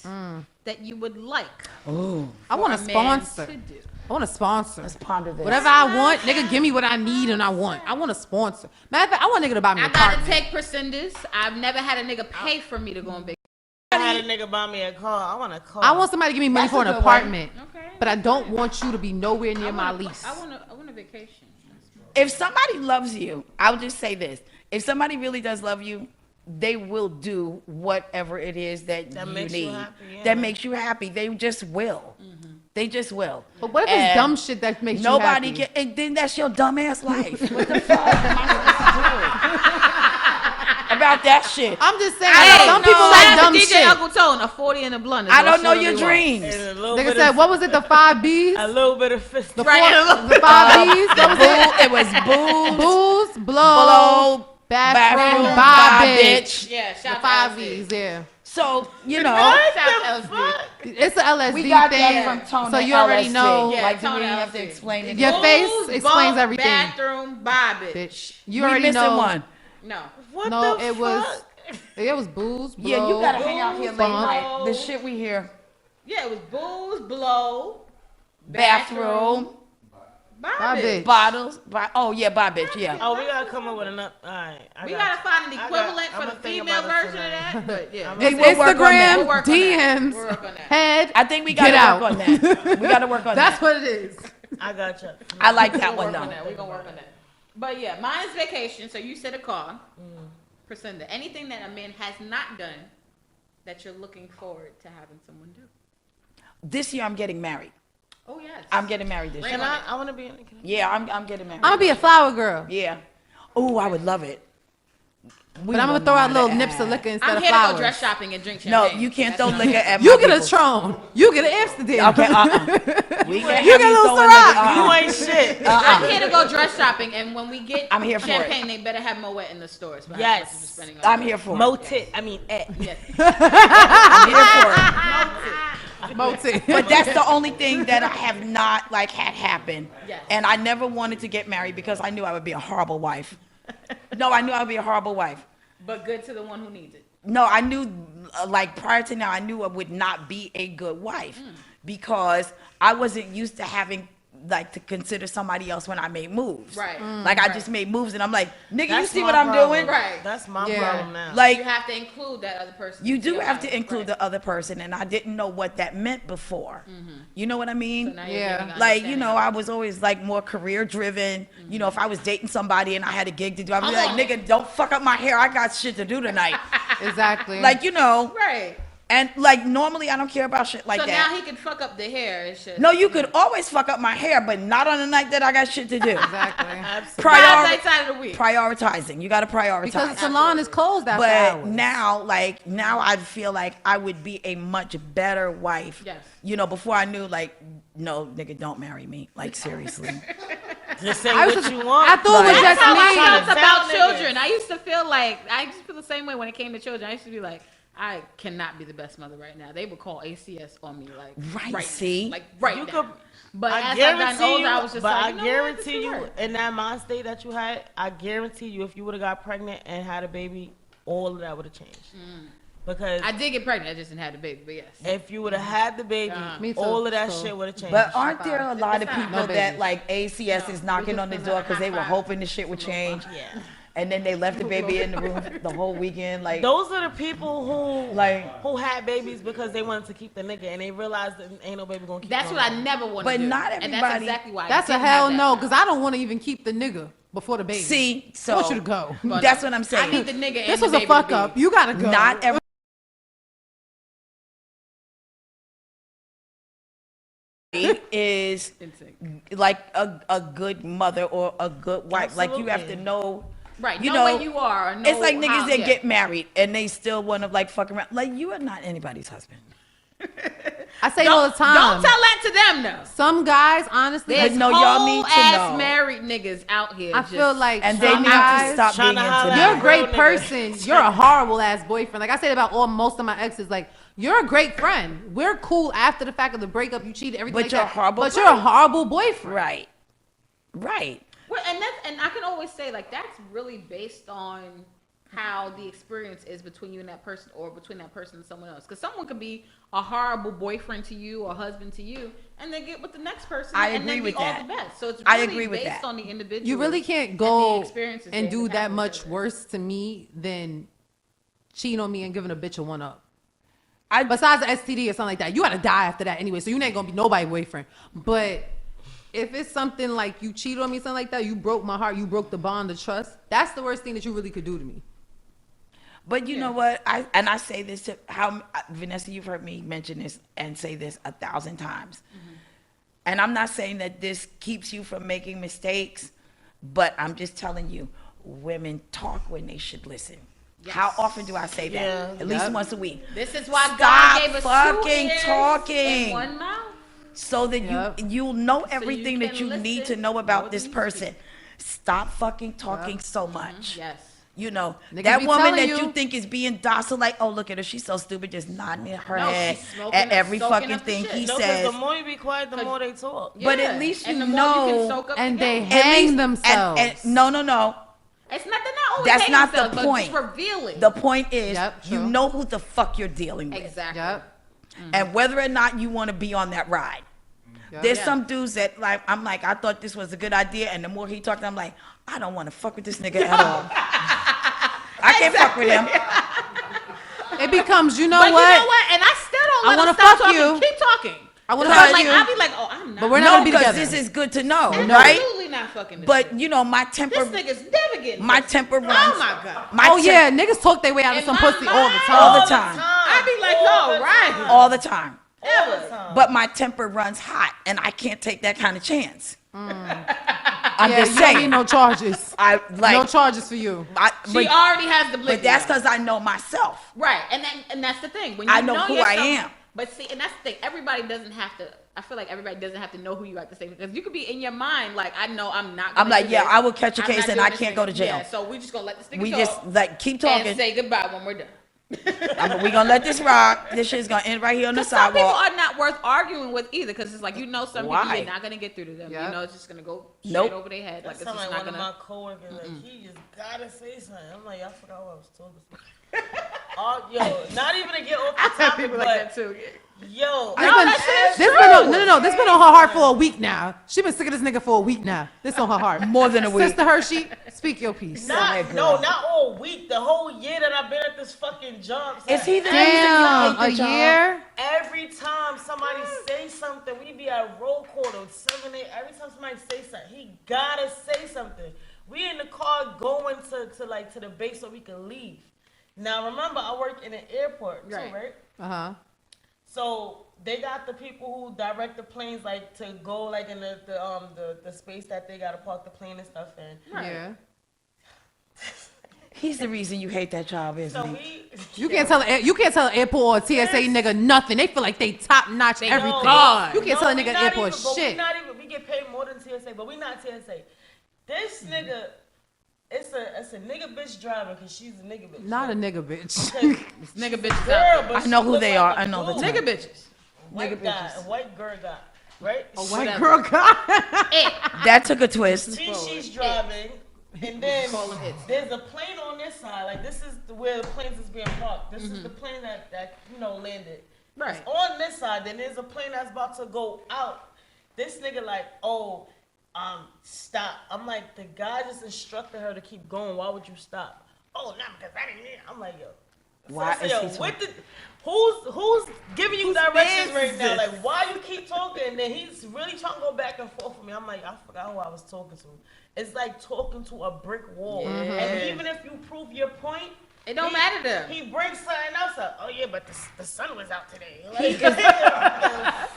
that you would like I want a a man sponsor. to do. I want a sponsor. Let's ponder this. Whatever I want, nigga, give me what I need and I want. I want a sponsor. Matter of fact, I want a nigga to buy me I an gotta apartment. take Precendas. I've never had a nigga pay for me to go on vacation. I had a nigga buy me a car. I want a car. I want somebody to give me money That's for a an good one. apartment. Okay. But I don't want you to be nowhere near my lease. I want a vacation. If somebody loves you, I'll just say this. If somebody really does love you, they will do whatever it is that you makes you need. happy, yeah. That makes you happy. They just will. They just will. But what if And it's dumb shit that makes nobody you happy? can, and then that's your dumbass life. What the fuck am I supposed to do about that shit? I'm just saying, Hey, some no. people Shout like out to dumb DJ shit. UncleTone, a 40 and a blunt. is I all don't she know really your wants. dreams. And a little Nigga bit said, of, what was it, the 5 B's? a little bit of fist. The, Right, four, a little the 5 B's? What was it? It was booze, Booze, blow, bathroom, bathroom, buy buy bitch. bitch. Yeah, The shout out 5 to B's, yeah. So, you know, What Shout out the to LSD. fuck? It's an LSD we got thing. that from Tony so you already LSD. know. Yeah, like, do we Tony have to LSD. explain it? Your face Booze, explains boat, everything. Bathroom, bye, bitch. Bitch. You We already missing know. one. No. What No, the it fuck? was booze, blow. Yeah, you gotta hang out here late bump. night. The shit we hear. Yeah, it was booze, blow, Bathroom, bye, Bye, bitch. bitch. bottles. Oh yeah, bye bitch. Yeah. Oh, we gotta come up with another. All right. We gotta find an I got- equivalent for I'ma the think female about it version of tonight. that. But yeah. Hey, It's we'll work on that. We'll Instagram, work on that. DMs, We'll work on that. head. I think we Get gotta out. work on that. We gotta work on That's that. what it is. I got you. I like that We'll one work on though. that. We're gonna work on that. But yeah, mine's vacation. So you said a car. Precenda. Anything that a man has not done that you're looking forward to having someone do. This year I'm getting married. Oh yes. I'm getting married this Ring year. Can on I want to be in the Yeah, I'm getting married. I'm gonna be a flower girl, Yeah. Oh, I would love it. but I'm gonna throw out little nips of liquor instead I'm of here to go flowers. dress shopping and drink No, champagne. you can't That's throw what I'm liquor saying. at You my get a people. Tron. You get an Amsterdam. Okay, We can't You have get a you little throwing Ciroc. liquor. You ain't shit. I'm here to go dress shopping, and when we get I'm here for champagne, they better have Moet in the stores. but Yes. how much you spending on I'm it. here for it. Motit. I mean, Yes. I'm here for it. Moti. But that's the only thing that I have not like had happen. Yes. And I never wanted to get married because I knew I would be a horrible wife. No, I knew I would be a horrible wife. But good to the one who needs it. No, I knew like prior to now, I knew I would not be a good wife because I wasn't used to having like to consider somebody else when I made moves. Right. Like I just made moves and I'm like, nigga, you That's see my what I'm problem. doing? Right. That's my Yeah. problem now. Like You have to include that other person. you into do your have life. to include Right. the other person, and I didn't know what that meant before. You know what I mean? So now you're Yeah. getting Like, you understanding. know, I was always like more career driven. You know, if I was dating somebody and I had a gig to do, I'd be like, nigga, don't fuck up my hair. I got shit to do tonight. Exactly. Like, you know, Right. and like normally I don't care about shit like So that. now he can fuck up the hair. It's just, No, you could always fuck up my hair, but not on the night that I got shit to do. exactly. Absolutely. 5 nights out of the week. Prioritizing. You got to prioritize. Because the salon is closed after But hours. now I feel like I would be a much better wife. Yes. You know, before I knew like, no, nigga, don't marry me. Like seriously. Just say I what was you want. I thought it was Like- just That's how I me. felt Tell about niggas. children. I used to feel the same way when it came to children. I used to be like, I cannot be the best mother right now. They would call ACS on me like Right, see? like right You now. could- But I as I've guarantee gotten older, you, I was just but like, I you know what? This guarantee could you, work. in that mind state that you had, I guarantee you, if you would have got pregnant and had a baby, all of that would have changed. Because I did get pregnant. I just didn't have the baby. But yes. if you would have had the baby, Me too. all of that So- shit would have changed. But aren't there a lot of It's not. people No that babies. like ACS is knocking on the door because they were hoping the shit would change, yeah. and then they left the baby in the room the whole weekend? Like, Those are the people who Like- who had babies because they wanted to keep the nigga and they realized that ain't no baby gonna keep. That's no what I nigga. never wanted But to do. not And everybody- that's exactly why. That's I a didn't hell have that no, child. because I don't want to even keep the nigga before the baby. see, so I want you to go. that's what I'm saying. I need the nigga. This and was the a baby fuck to be- up. You gotta go. Not every is Insane. like a good mother or a good wife. Like you have to Absolutely. know, Right. you know know, where you are. Know it's like niggas how, that yeah. get married and they still want to like fuck around. Like you are not anybody's husband. I say it all the time. Don't tell that to them though. Some guys, honestly, There's no, y'all need to whole-ass know. married niggas out here. I just- feel like And they some need guys, to stop being tryna into holler You're a at that. great real person. niggas. You're a horrible ass boyfriend. Like I said about most of my exes, like you're a great friend. We're cool after the fact of the breakup. You cheated, everything. But like you're a that. horrible But you're a friend. horrible boyfriend. Right. Right. Well, and I can always say like that's really based on how the experience is between you and that person, or between that person and someone else. Because someone could be a horrible boyfriend to you or husband to you, and then get with the next person. I and agree then with be all that. the best. So it's I really agree with based that. on the individual. You really can't and go the experiences and they do have that with much each other. worse to me than cheating on me and giving a bitch a one up. I Besides the STD or something like that, you gotta die after that anyway. So you ain't gonna be nobody boyfriend. But if it's something like you cheated on me, something like that, you broke my heart, you broke the bond of trust. That's the worst thing that you really could do to me. But you know what? I say this to Vanessa, you've heard me mention this and say this 1,000 times. Mm-hmm. And I'm not saying that this keeps you from making mistakes, but I'm just telling you, women talk when they should listen. How often do I say that? Yeah. At least once a week. This is why Stop God gave us fucking 2 ears talking. and 1 mouth. So that Yep. you'll know everything that can you need to listen know more about than this you person. Stop fucking talking so much. Yes. You know, Niggas that be woman telling that you you. think is being docile, like, oh, look at her, she's so stupid, just nodding her No, head she's smoking at up- every soaking fucking up the thing shit. he No, because says. the more you be quiet, the more they talk. But at least and you the more you can know- soak up And the they game. At hang least- themselves. And no. It's not, they're not always That's hating not the themselves, but point. just revealing. The point is, Yep, you true. know who the fuck you're dealing with. Exactly. Yep. And whether or not you want to be on that ride. Yep. There's Yeah. some dudes that like I'm like I thought this was a good idea, and the more he talked, I'm like I don't want to fuck with this nigga at all. I can't fuck with him. It becomes, you know But what? you know what? And I still don't I let wanna him stop fuck talking. you. Keep talking. I wanna 'Cause fuck like, you. I'll be like, oh, I'm not. But we're not No, gonna be because together. this is good to know, I'm right? absolutely not fucking this But nigga. you know my temper. This nigga's never getting My pussy. temper runs. Oh my God. My Oh tem- yeah, niggas talk their way out of In some my pussy all the mind. time. all the time, I be like, All no, the right. time. all the time. All the time. But my temper runs hot, and I can't take that kind of chance. I'm Yeah, just you don't need saying. no charges. I like. No charges for you. She but, already has the blick. but that's now. because I know myself. Right, and that's the thing. When you I know who I yourself- am. But see, and that's the thing. Everybody doesn't have to. I feel like everybody doesn't have to know who you are at the same. Because you could be in your mind like, I know I'm not. I'm Gonna like, do yeah, this. I will catch a I'm case not and doing I this can't nigga. go to jail. Yeah, so we just gonna let this nigga We talk just like keep and talking. say goodbye when we're done. We gonna let this rock. This shit's gonna end right here on the Because some people sidewalk. are not worth arguing with either. Because it's like some people Why? you're not gonna get through to them. Yep. You know, it's just gonna go straight Nope. over their head. Like That's it's just like not one gonna. of my coworkers, like, he just gotta say something. I'm like, I forgot what I was talking about. Oh, yo, not even to get off the I have topic, people but like that too. yo, This been on her heart for a week now. She been sick of this nigga for a week now. This on her heart. More than a week. Sister Hershey, speak your piece. not all week. The whole year that I've been at this fucking job. Is he the Damn, reason a you hate the job? year? Every time somebody say something, we be at roll call or 7, 8. Every time somebody say something, he gotta say something. We in the car going to the base so we can leave. Now remember, I work in an airport too, Right. right? Uh-huh. So they got the people who direct the planes, like to go like in the space that they gotta park the plane and stuff in. Yeah. He's the reason you hate that job, So isn't he? we You can't tell an airport or TSA nigga nothing. They feel like they top notch everything. God. You can't tell a we nigga not airport even, but shit. We get paid more than TSA, but we not TSA. This nigga It's a nigga bitch driving because she's a nigga bitch. Not a nigga bitch. It's nigga bitches Girl, out there. but I know she who look they like are. a I know the dude. Nigga bitches. White guy, a white girl guy, right? A white Whatever. girl guy. That took a twist. She's driving, and then Call them hits. there's a plane on this side. Like this is where the planes is being parked. This is the plane that landed. Right. It's on this side. Then there's a plane that's about to go out. This nigga like, stop. I'm like, the guy just instructed her to keep going. Why would you stop? Oh, no, because I didn't. I'm like, yo. Why So, is yo, he talking? who's giving you directions man's right is now? this? Like, why you keep talking? And then he's really trying to go back and forth with me. I'm like, I forgot who I was talking to. It's like talking to a brick wall. Yeah. And even if you prove your point, It don't matter to him. he brings something else up. Oh yeah, but the sun was out today. Like,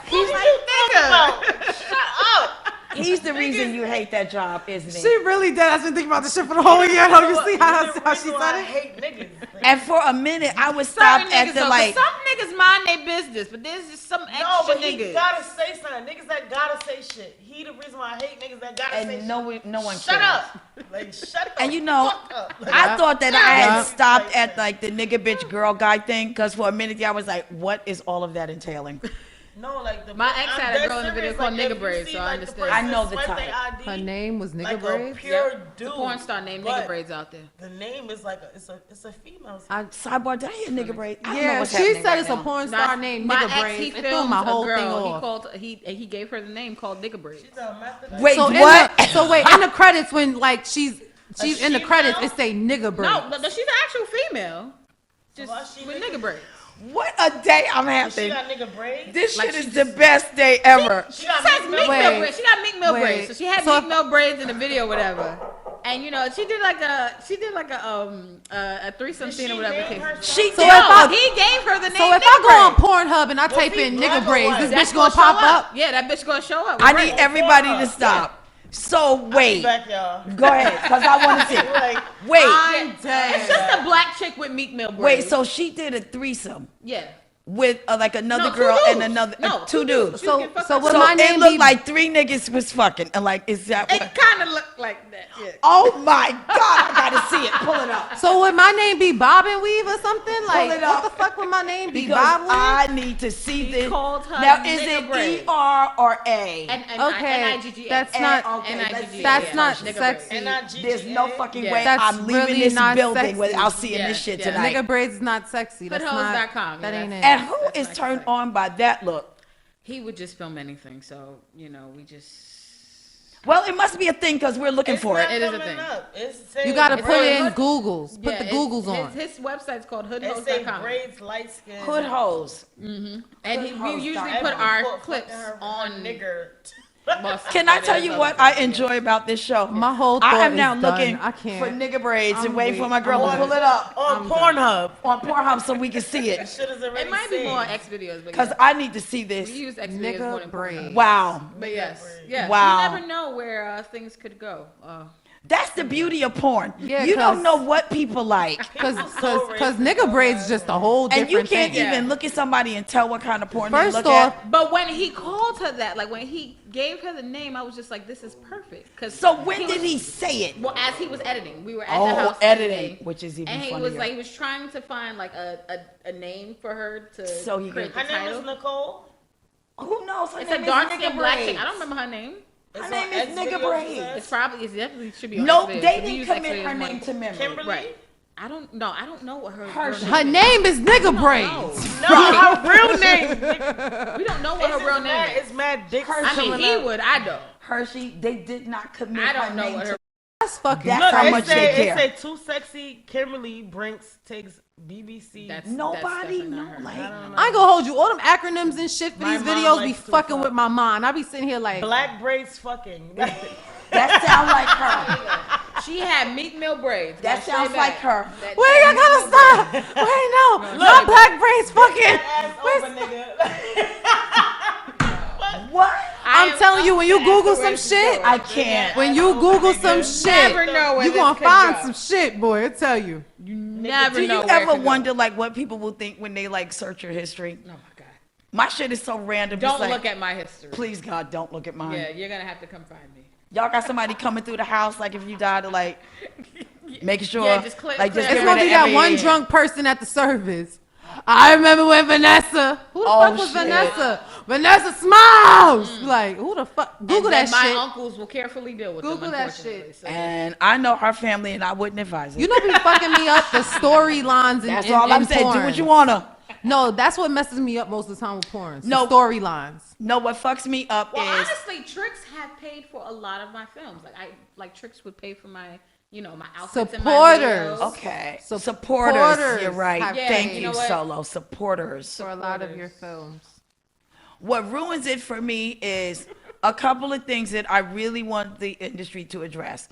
He's like, nigga, shut up. He's the reason you hate that job, isn't She he? really did. I've been thinking about this shit for the whole year. Though. You see how How she I said it? hate niggas. Like, And for a minute, I would stop Certain at niggas, the though, 'cause like. some niggas mind their business, but there's just some extra no, but he niggas. gotta say something. Niggas that gotta say shit. He the reason why I hate niggas that gotta say And no shit. one Shut cares. up. Like, shut up. And you know, Fuck up. Like, I thought that I had Yeah. stopped at like the nigga bitch girl guy thing because for a minute I was like, what is all of that entailing? no, like the My ex I'm had a dead girl in the video serious. called Like, Nigga if you Braids, see, so I like, the understand. I person know the swipe type. their ID, Her name was Nigga like Braids? a pure Yep. dude. The porn star named but Nigga Braids out there. The name is like it's a female. Sidebar, did I hear nigga braid? I don't know Yeah, what's she happening said right it's a now. porn star named my Nigga ex, Braids. he It threw filmed my a whole girl. thing He off. called. He gave her the name called Nigga Braids. She's a method. Wait, So what? wait, in the credits when like she's in the she credits, now? it say Nigga Braids. No, but she's an actual female. Just why she with nigga? nigga braids. What a day I'm She having. got nigga braids. This Like shit she is the best day ever. She got Says Meek Meek Mill Mill Wait. braids. She got Meek Mill Wait. braids. So she had So Meek Mill braids in the video, whatever. And you know, she did like a threesome Did scene she or whatever. name case. herself? She So did. if I- He gave her the name. So if Nigga I go on Braids. Pornhub and I type he in black Nigga or Braids, white? this That's bitch gonna show pop up? Yeah, that bitch gonna show up. I Right. need everybody to Yeah. stop. So wait, Back, y'all. go ahead, cause I want to see. Like, Wait, I'm It's dead. just a black chick with Meek Mill braids. wait. So she did a threesome yeah. with like another No, two girl and dudes. another No, two two dudes. dudes. So You can fuck so her. would So my it name looked be like three niggas was fucking, and like is that? It kind of looked like that. Yeah. Oh my God, I gotta see it. Pull it up. So would my name be Bob and Weave or something? Like it what up. the fuck would my name be? Because Bob Weave? I need to see He this. called her Now is nigga it braids. ER or A? And Okay, N-I-G-G-A. that's And- not okay, let's N-I-G-G-A. see. that's Yeah, not nigga sexy. braids. N-I-G-G-A. There's no fucking Yeah. way That's I'm leaving really this not building sexy. without seeing Yeah, this shit yeah. tonight. Nigga Braids is not sexy. That's not. Hoodhoes.com, That yeah, ain't it. And who That's is not turned exciting. on by that look? He would just film anything, so you know we just. Well, it must be a thing because we're looking It's for not it. It is a coming thing. up. It's saying You gotta It's put on in Hood- Googles. Put the Yeah, Googles on. His website's called It say hoodhoes.com. braids, light skin. Hood hoes. And we Hoodhoes.com. usually Every put our Put clips her on nigger. Boss. Can I tell you what I enjoy about this show? My whole I thought am now is done. looking I can't. for nigga braids and I'm waiting for my weak. girl to I'm pull it up On Pornhub. on Pornhub so we can see it. Shit is already It might be saved. more X videos, but Because yeah. I need to see this. We use X videos more Nigga than braids. Pornhub. Wow. But yes, yeah. Wow. You never know where things could go. That's the beauty of porn. Yeah, you don't 'cause- know what people like. Cause so nigga braids is just a whole And different you can't thing. even look at somebody and tell what kind of porn First they look off, at. But when he called her that, like when he gave her the name, I was just like, this is perfect. Cause So when did he say it? Well, as he was editing, we were at the Oh, house editing, which is even and he funnier. was like, he was trying to find like a name for her to So he create could- the Her name title. is Nicole. Who knows? Her It's name a is dark Nigga skinned black chick. Braids. I don't remember her name. Her It's name on is X Nigga videos, Braids. It's probably, it definitely should be on No, X videos. they We didn't use X commit videos her more. name to memory. Kimberly. Right. I don't know what her Hershey. her name is Nigga Braids. No, her real name. We don't know what her real name is. It's mad dick. Hershey. I mean, he would. I don't. Hershey, they did not commit I her don't know name what to her. That's fucking. That's Look, how it much say, they care. It say too sexy. Kimberly Brinks takes BBC. That's Nobody definitely not know. her. Like, I ain't gonna hold you. All them acronyms and shit for My these mom videos be likes to fucking fuck. with my mind. I be sitting here like, Black braids fucking. that sound like her. She had Meek Mill braids. That Now, straight sounds like back. her. That- wait, I gotta stop. Wait, no, not black braids fucking. Ass over, nigga. What? I I'm am telling you, when you Google some afterwards shit, going. I can't. when you Google some shit, Never know where you this gonna could find go. some shit, boy. I tell you. You never Do know. you where it ever could go. wonder like what people will think when they like search your history? Oh my god! My shit is so random. Don't it's like, look at my history. Please God, don't look at mine. Yeah, you're gonna have to come find me. Y'all got somebody coming through the house, like if you die, to like making sure, Yeah, just clear- like just clear It's get gonna rid be of that one every- drunk person at the service. I remember when Vanessa. Who the fuck was shit. Vanessa? Vanessa Smilez. Like, who the fuck? Google and that then shit. my uncles will carefully deal with Google them, that unfortunately. shit. So, And I know her family, and I wouldn't advise it. You know, be fucking me up the storylines and That's all I'm saying. Do what you wanna. No, that's what messes me up most of the time with porn. No. Storylines. No, what fucks me up well, is honestly, Tricks have paid for a lot of my films. Like Tricks would pay for my, my outfits and my Supporters. videos. okay. So Supporters. supporters You're right. have Thank paid. you, You know what? Solo. Supporters. For a lot of your films. What ruins it for me is a couple of things that I really want the industry to address.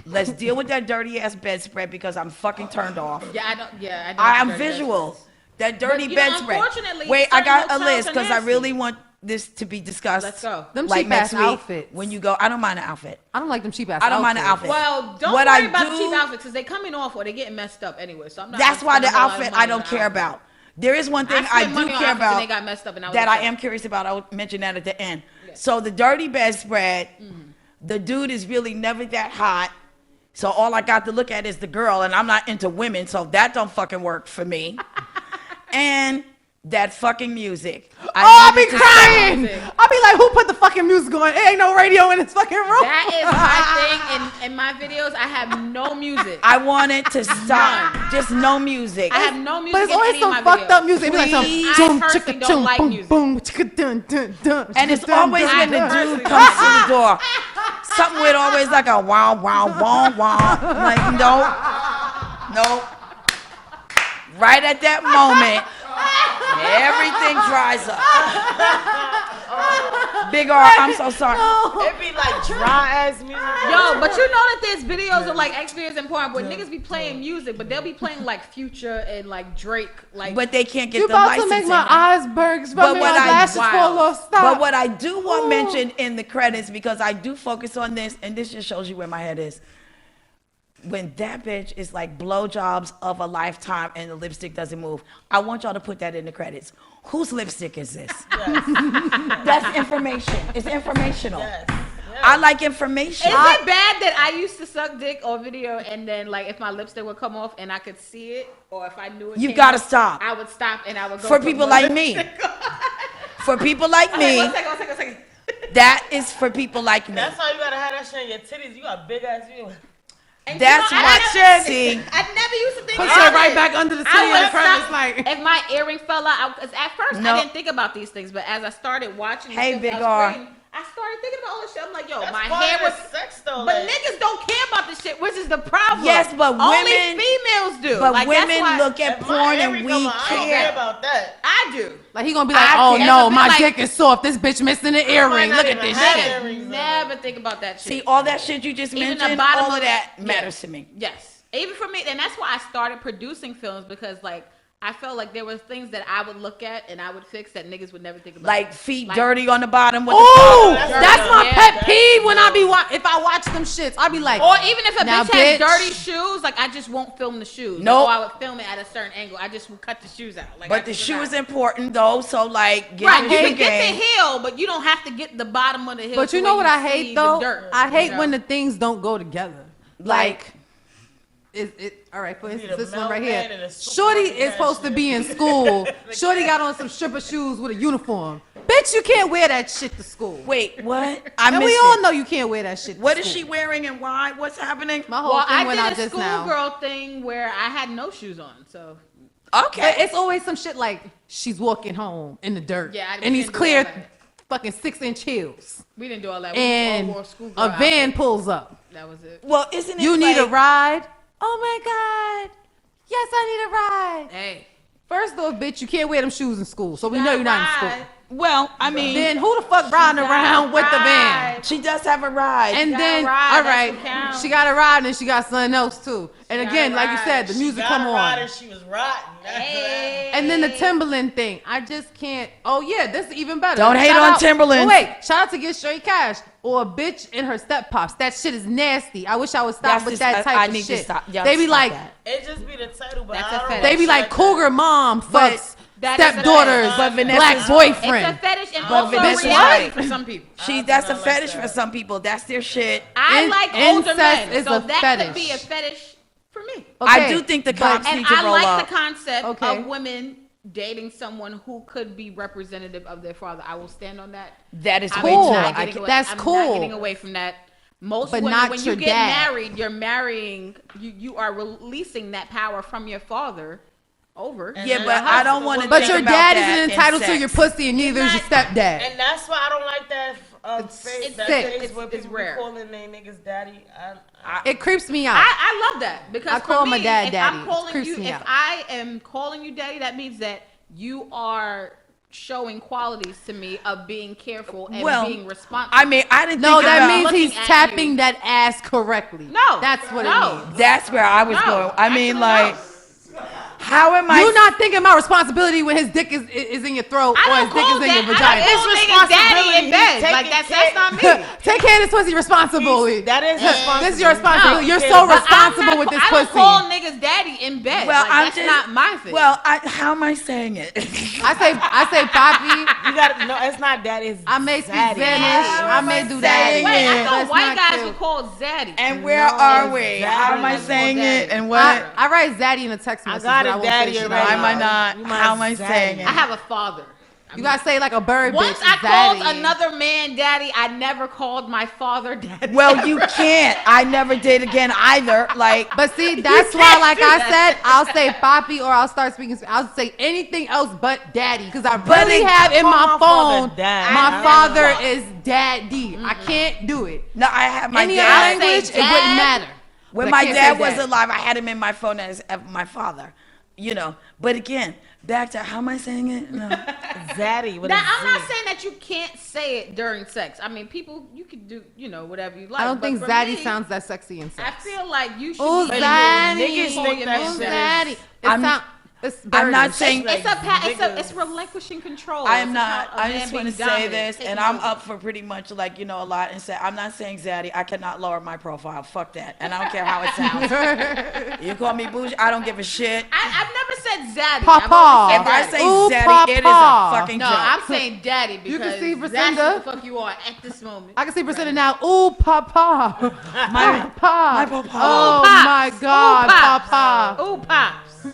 Let's deal with that dirty ass bedspread because I'm fucking turned off. Yeah, I don't. Yeah, I am dirty visual. bedspreads. That dirty But, you know, bedspread. unfortunately, Wait, I certain got a hotels list are because I nasty. really want this to be discussed. Let's go. Them like cheap ass next week outfits. when you go. I don't mind the outfit. I don't like them cheap ass I don't mind the outfits. outfit. Well, don't What worry I about do- the cheap outfits because they coming off or they getting messed up anyway. So I'm not. That's gonna why the spend a lot of outfit money I don't on care the outfit. about. There is one thing I spent do money on care outfits and about they got messed up and I was that I upset. am curious about. I'll mention that at the end. So the dirty bedspread, the dude is really never that hot. So all I got to look at is the girl, and I'm not into women, so that don't fucking work for me. And that fucking music. I be needed to crying. music. I be like, who put the fucking music on? It ain't no radio in this fucking room. That is my thing in my videos. I have no music. I want it to stop. Just no music. I have no music. But it's in always any some of my fucked videos. up music. It be like some Please. I boom, personally chicka, don't chum, like boom, music. boom, chicka, dun, dun, dun, And it's chicka, dun, always dun, when the dun. dude personally comes don't to the door. Something with always like a wow, wow, wow, wow. Like, nope. Right at that moment, everything dries up. Big R, I'm so sorry. It be like dry ass music. Yo, but you know that there's videos of like experience and porn where niggas be playing music, but they'll be playing like Future and like Drake, like. But they can't get You the about to licensing. make my icebergs But from me. what My I- lashes wow. fall off. Stop. But what I do want Ooh. mentioned in the credits, because I do focus on this, and this just shows you where my head is. When that bitch is like blowjobs of a lifetime and the lipstick doesn't move, I want y'all to put that in the credits. Whose lipstick is this? That's information. It's informational. Yes. I like information. Is it bad that I used to suck dick on video and then like if my lipstick would come off and I could see it or if I knew it You've came gotta off, stop. I would stop and I would go For put people more like me. lipstick on. For people like Wait, me, one second. that is for people like me. That's how you gotta have that shit in your titties. You got big ass view. And That's you know, what I see. never used to think Push about it right it. back under the I skin would in front. It's stop like. if my earring fell out. Because at first No. I didn't think about these things, but as I started watching, Hey, the Big films R. I was creating, I started thinking about all this shit. I'm like, yo, That's my part hair of was. the sex though. But like, niggas don't care about this shit, which is the problem. Yes, but only women- females do. But Like, that's women why look at if porn my and earring we come out, I don't care care. about that. I do. Like he gonna be like, I oh can't- no, It's a my bit like- dick is soft. This bitch missing an earring. not Look at even this have shit. earrings on. Never think about that shit. See, all that shit you just Even the mentioned, bottom all of that yeah. matters to me. Yes. Even for me, and that's why I started producing films because like I felt like there were things that I would look at and I would fix that niggas would never think about. Like feet Like- dirty on the bottom with Oh, the that's my Yeah. pet peeve when I be if I watch them shits. I be like, Or even if a Now, bitch has bitch. dirty shoes, like I just won't film the shoes. Nope. Or I would film it at a certain angle. I just would cut the shoes out. Like, But the shoe is important though, so like get Right, in you the can get game. the heel, but you don't have to get the bottom of the heel. but to you know where what I see hate the though? dirt, I hate you know? when the things don't go together. Like All right, for need instance, a this one right mailman here. and a super Shorty fucking is supposed to cashier. be in school. Shorty got on some stripper shoes with a uniform. Bitch, you can't wear that shit to school. wait, what? I And missed we all it. know you can't wear that shit to What is school. she wearing and why? What's happening? My whole Well, thing I went out did a just now. schoolgirl thing where I had no shoes on, so But Okay. it's always some shit like she's walking home in the dirt. Yeah, and these didn't do clear all that. fucking 6-inch heels. we didn't do all that. We And all wore schoolgirl a van outfits. pulls up. That was it. Well, isn't it You need a like- ride? Oh my God. Yes, I need a ride. Hey, First off, bitch, you can't wear them shoes in school. So we know you're not in school. Well, I mean, Then who the fuck riding around with the van? she does have a ride. And got a then, ride, all that's right, what counts. she got a ride and she got something else too. And got again, a like you said, ride. the She music got come a ride on. and she was rotten. That's hey. And then the Timberland thing, I just can't. Oh yeah, this is even better. Don't hate Shout on out- Timberlands. Oh, wait, shout out to Get Straight Cash or a bitch and her step pops. That shit is nasty. I wish I would stop That's with just- that type I of need to shit. stop. Y'all They be stop like, that. It just be the title, but That's I a don't fact. they like be shit like that. Cougar Mom But- fucks stepdaughters, But Vanessa's black It's a boyfriend. fetish and But also a Vanessa's reality right. for some people. That's a fetish for some people. That's their shit. I like older Incest men, is so a that fetish. could be a fetish for me. I do think the cops And need to I roll like up. the concept Okay. of women dating someone who could be representative of their father. I will stand on that. That is I'm cool. not I getting can- away- That's I'm cool. not getting away from that. Most But women, not when your you get dad. married, you're marrying. You are releasing that power from your father over. Yeah, then but the I don't husband want to. will But think your about dad that isn't in entitled to sex. your pussy, and neither is your stepdad. And that's why I don't like that. It's Face, that sick. face where It's people rare. be calling their niggas daddy. It creeps me out. I love that because I call for my me, dad if daddy. I'm It calling creeps you, me if out. I am calling you daddy, that means that you are showing qualities to me of being careful and being responsible. I mean, I didn't No, think that about. means looking he's at tapping you. that ass correctly. No, That's what no. it means. That's where I was No, going. I mean, actually, like, how am I? You're not thinking about responsibility when his dick is in your throat I or don't his dick call is in your that. vagina. I don't call niggas daddy in bed. Like that's not me. Take care of this pussy responsibly. That is responsible. This is your responsibility. No, You're you so can't- responsible with this I don't pussy. call niggas daddy in bed. Well, like, I'm that's just not my thing. Well, how am I saying it? I say papi. You got no. It's not that. It's I may speak zaddy. Spanish. I may do that. saying wait, I it. thought That's white not guys cute. were called zaddy. And where are we? Zaddy. How am I That's saying more it? daddy. And what? I write zaddy in a text I message. got but it, won't daddy, say shit already. out Why am I loud. not? You my How am I zaddy. saying it? I have a father. You gotta say like a bird Once bitch. I called zaddy. another man daddy, I never called my father daddy. Well, you can't. I never did again either. Like, But see, that's why, like I said, I'll say papi or I'll start speaking. I'll say anything else but daddy because I really have in my call my father phone. dad. My I father never- is daddy. I can't do it. no, I have my Any dad. other say language, it dad. wouldn't matter. When But my I can't dad say was dad. alive, I had him in my phone as my father. You know, but again, back to how am I saying it? No. Zaddy. With Now, a I'm not Z. saying that you can't say it during sex. I mean, people, you can do, whatever you like. I don't but think for zaddy me, sounds that sexy in I sex. feel like you should Oh, be zaddy. Niggas think that Oh, shit is- zaddy. It's I'm not burden. saying It's relinquishing control. I am It's not. about a I man just want to being say dominant, this, taking and I'm over. up for pretty much like a lot. And say I'm not saying zaddy. I cannot lower my profile. Fuck that. And I don't care how it sounds. You call me bougie. I don't give a shit. I've never said zaddy. Papa. I've always If said I daddy. say Ooh, zaddy, it is a papa. fucking No, joke. I'm saying daddy because You can see that's Precenda. what the fuck you are at this moment. I can see Precenda now. Ooh, papa. My Papa. papa. Oh, Pops. my God, Ooh, pops. papa. Oh, pops.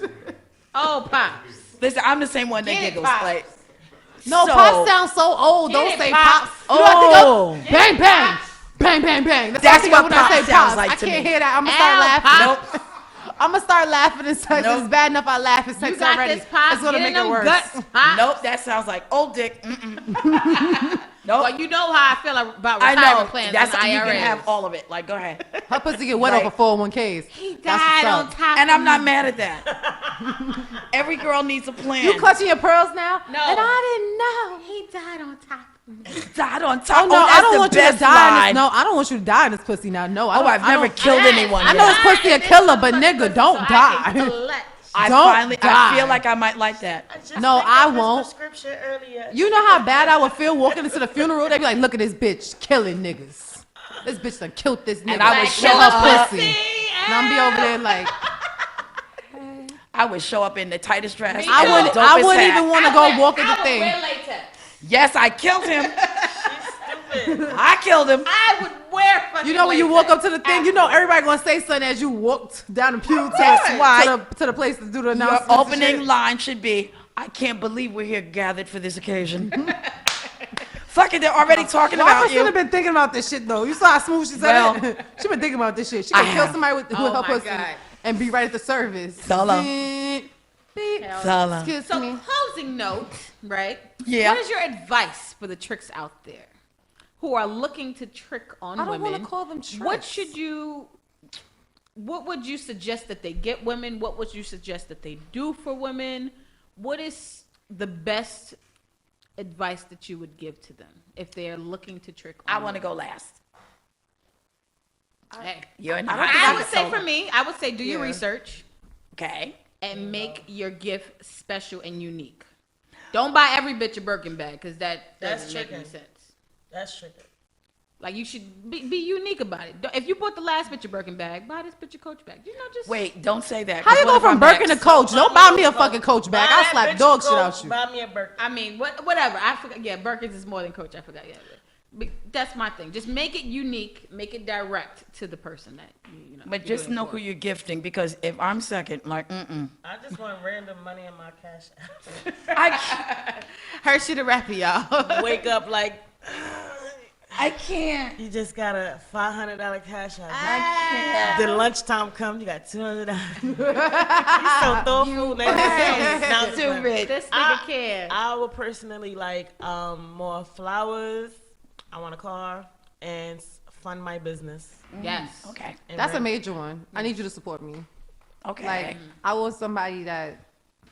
Oh, pops. Listen, I'm the same one that Get it, giggles. Pops. Like, No, so- pop sounds so old. Get Don't it, say Pops. pops. You know what I Oh. think of? Bang, bang. Bang, bang, bang. That's what I think of what when I pop say sounds pops. like I to can't me. hear that. I'm going to start Ow, laughing. nope. I'm going to start laughing in sex. Nope. It's bad enough I laugh in sex You got already. this, pops. It's going to Get in make it them worse. guts, pops. Nope. That sounds like old dick. Mm-mm. Nope. Well, you know how I feel about I retirement know. plans That's and you IRAs. can have all of it. Like, go ahead. Her pussy get wet Right. over 401ks. He That's died what's on up. top And of I'm not me. mad at that. Every girl needs a plan. You clutching your pearls now? No. And I didn't know. He died on top of me. died on top. Oh, no, that's I don't the want you to best die in line. this. No, I don't want you to die in this pussy now. No, I Oh, don't, I've I never don't- killed anyone. I know yet. it's pussy a killer, but nigga, don't die. I Don't finally, I die. feel like I might like that. No, I won't. Prescription earlier. You know how bad I would feel walking into the funeral? They'd be like, look at this bitch killing niggas. This bitch done killed this nigga. And I would Like, show kill her up. pussy. And I'm be over there like, I would show up in the tightest dress. Me I too. wouldn't, the I dopest wouldn't hat. even want to go walk at the thing. wear latex. Yes, I killed him. I killed him. I would wear fucking You know when you latex. walk up to the thing, you know everybody gonna say something as you walked down the pew That's why to the place to do the Your announcements. and opening shit. line should be, I can't believe we're here gathered for this occasion. Fuck it, they're already talking Barbara about should have you. been thinking about this shit though. You saw how smooth she said Well, it. She been thinking about this shit. She I could kill have. somebody with Oh her my pussy God. and be right at the service. Solo. Beep, beep. Solo. Excuse So, me. closing note, right? Yeah. What is your advice for the tricks out there who are looking to trick on I don't women? want to call them tricks. What would you suggest that they get women? What would you suggest that they do for women? What is the best advice that you would give to them if they're looking to trick on I want to go last. Hey. You're in the I hot I seat, would say solo. for me, I would say do your Yeah. research Okay. and make your gift special and unique. Don't buy every bitch a Birkin bag because that That's doesn't make any tricking. sense. That's tricking. Like, you should be unique about it. If you bought the last bitch a Birkin bag, buy this bitch a Coach bag. You know, just Wait, don't say that. How 'cause you one go of our from Birkin to Macs- Coach? Don't buy me a fucking Coach bag. I'll slap dog shit out you. Buy me a Birkin. I mean, whatever. I forgot. Yeah, Birkins is more than Coach. I forgot. Yeah, but that's my thing. Just make it unique. Make it direct to the person that you know. But you're just doing it know for. who you're gifting, because if I'm second, like, I just want random money in my cash app. Her shit a rapper, y'all. Wake up like, I can't. you just got a $500 cash app. I can't. Then lunchtime comes, you got $200. You so thoughtful. Now, Too rich. This nigga care. I would personally like more flowers. I want a car and fund my business. Yes. Okay. And That's a rent. major one. I need you to support me. Okay. Like, I want somebody that,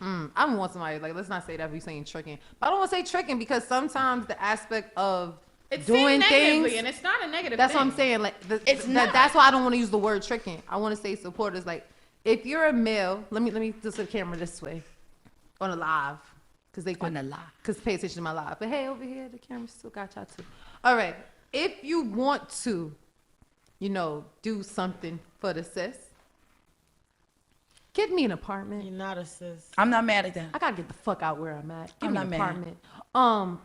I don't want somebody, like, let's not say that we're saying tricking. But I don't want to say tricking because sometimes the aspect of It's doing seen things, negatively, and it's not a negative that's thing. what I'm saying. Like, It's not. that's why I don't want to use the word tricking. I want to say supporters. Like, if you're a male, let me just the camera this way, on a live, because they On a live. because pay attention to my live. But hey, over here, the camera still got y'all too. All right, if you want to, you know, do something for the sis, get me an apartment. You're not a sis. I'm not mad at that. I gotta get the fuck out where I'm at. Give I'm me not an mad. apartment.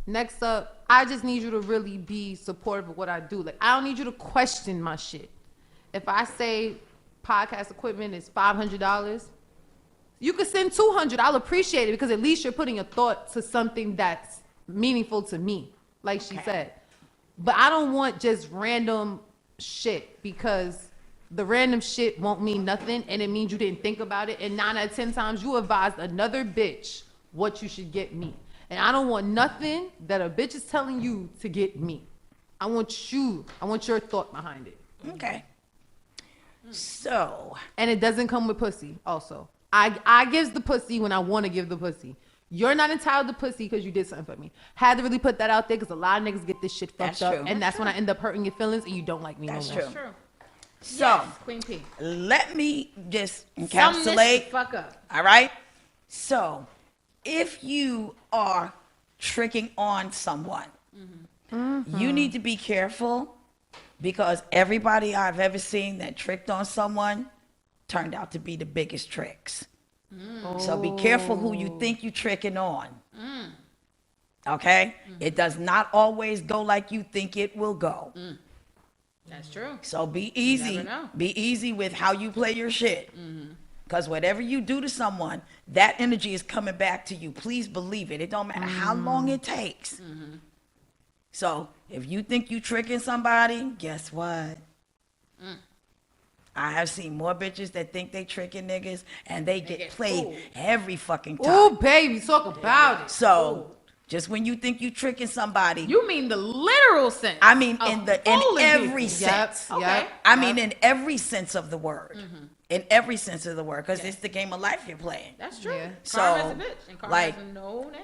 Next up, I just need you to really be supportive of what I do. Like, I don't need you to question my shit. If I say podcast equipment is $500, you could send $200. I'll appreciate it because at least you're putting a thought to something that's meaningful to me, like she said. But I don't want just random shit because the random shit won't mean nothing and it means you didn't think about it. And 9 out of 10 times you advised another bitch what you should get me. And I don't want nothing that a bitch is telling you to get me. I want your thought behind it. Okay. So, And it doesn't come with pussy also. I gives the pussy when I want to give the pussy. You're not entitled to pussy because you did something for me. Had to really put that out there because a lot of niggas get this shit fucked That's up. true. And that's when I end up hurting your feelings and you don't like me That's no more. true. True. so Yes, Queen P. let me just Sum this encapsulate. the fuck up. All right. So, if you are tricking on someone, you need to be careful because everybody I've ever seen that tricked on someone turned out to be the biggest tricks. So be careful who you think you're tricking on. Okay? It does not always go like you think it will go. That's true. So be easy. never know. Be easy with how you play your shit. Because whatever you do to someone, that energy is coming back to you. Please believe it. It don't matter how long it takes. So if you think you tricking somebody, guess what? I have seen more bitches that think they tricking niggas and they get played fooled. every fucking time. Ooh, baby, talk about it. So just when you think you tricking somebody, You mean the literal sense? I mean of in fooling every people. sense. Yep, Okay. yep. I mean, in every sense of the word. In every sense of the word, because it's the game of life you're playing. That's true. Yeah. Karma's So, a bitch, and Karma like- has no name.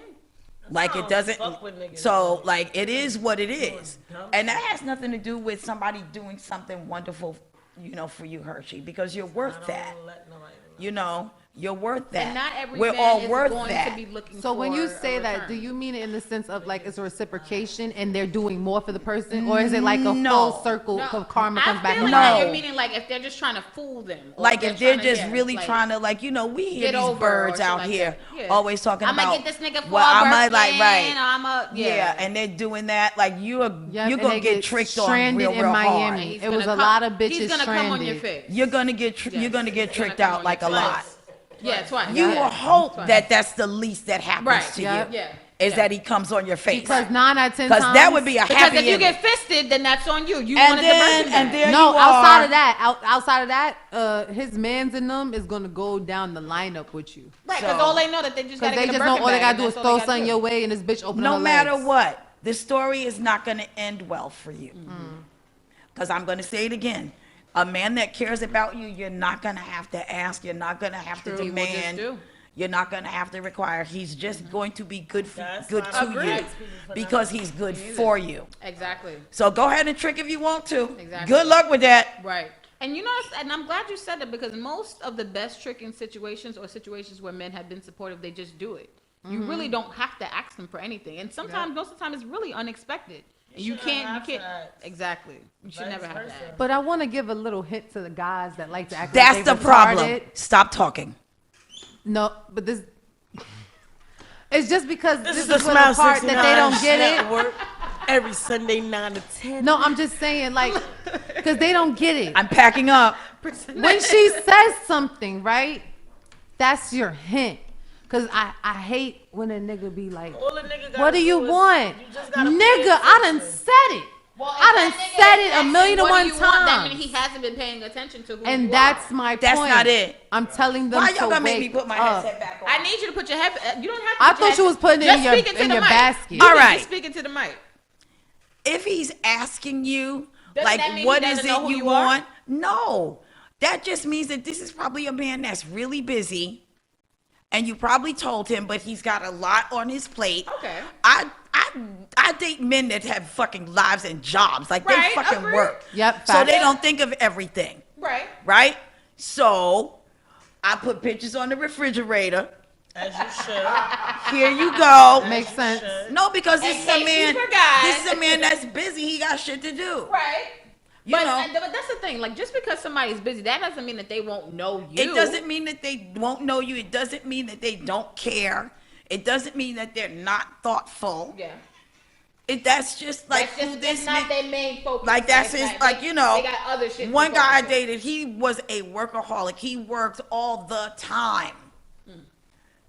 Like I it don't doesn't. fuck with niggas, So, man. like, it is what it is. dumb And that has nothing to do with somebody doing something wonderful, you know, for you, Hershey, because you're worth that. Don't let nobody do You know, you're worth that. And not every We're man all is worth going that. to be looking So for when you a say that, return. do you mean it in the sense of like it's a reciprocation and they're doing more for the person, or is it like a No. full circle No, of karma comes I back feel and like No. that you're meaning like if they're just trying to fool them. Or Like if they're trying to, just yeah, really like, trying to, like, you know, we hear get these over birds or shit out like here that. Yeah. always talking I'ma about. get this nigga for well, a I'ma, like, Birkin, right. or I'ma- yeah. And they're doing that. Like you're Yep, you're and gonna they get tricked on stranded real in Miami. hard. He's It was gonna a lot of bitches He's gonna come on your stranded. face. You're gonna get Yes, you're gonna get he's gonna tricked come out on like a your lot. face. Yeah, twice. You yeah. hope Twice. that that's the least that happens Right. to Yep. you. Yeah. Is Yeah. that he comes on your face? Because 9 out of 10 Because times, that would be a Because happy if you ending. get fisted, then that's on you. You And wanted then- the Birkin and bag. then- no, you outside are- of that, outside of that, his mans and them is gonna go down the lineup with you. Right, because So- all they know that they just Because gotta they get a just Birkin know all they bag, gotta and do is that's all throw they gotta something do. your way and this bitch open No her matter legs. what, the story is not going to end well for you. Because I'm going to say it again. A man that cares about you, you're not going to have to ask. You're not going to have to True, he will just demand. do. You're not going to have to require. He's just going to be good That's good why I to don't you ask people for because he's good for you. Exactly. So go ahead and trick if you want to. Exactly. Good luck with that. Right. And you know, and I'm glad you said that because most of the best tricking situations or situations where men have been supportive, they just do it. You really don't have to ask them for anything. And sometimes, most of the time, it's really unexpected. You can't. that. Exactly. You should never have versa. that. But I want to give a little hint to the guys that like to act That's like the they problem. retarded. Stop talking. No, but this. It's just because this is the the part Smile that they don't get it. Network, every Sunday 9 to 10. No, I'm just saying, like, because they don't get it. I'm packing up. When she says something, right? That's your hint. Because I hate when a nigga be like, All a nigga gotta what do you is want? you just gotta Nigga, pay I done attention. said it. I done said it a million and one That means times. he hasn't been paying attention to who And you that's are. my point. That's not it. I'm telling them Why to y'all gonna make me wake put my up. headset back on? I need you to put your head. You don't have to. I put your thought you was headset- putting it Just in your speak into the mic. basket. All All right. right. Just speak into the mic. If he's asking you, Doesn't like, that mean what he is doesn't it know who you you are? want? No. That just means that this is probably a man that's really busy. And you probably told him, but he's got a lot on his plate. Okay. I date men that have fucking lives and jobs. Like, Right, they fucking agreed. work. Yep, So facts. they don't think of everything. Right. Right? So I put pictures on the refrigerator. As you should. Here you go. Makes sense. No, because this In is a case you man. forgot. This is a man that's busy. He got shit to do. Right. You But, know. but that's the thing. Like, just because somebody's busy, that doesn't mean that they won't know you. It doesn't mean that they won't know you. It doesn't mean that they don't care. It doesn't mean that they're not thoughtful. Yeah. That's just like That's who just this that's not man. their main focus. Like that's Like, his. like, Like, you know. They got other shit. to One guy I focus on. dated, he was a workaholic. He worked all the time.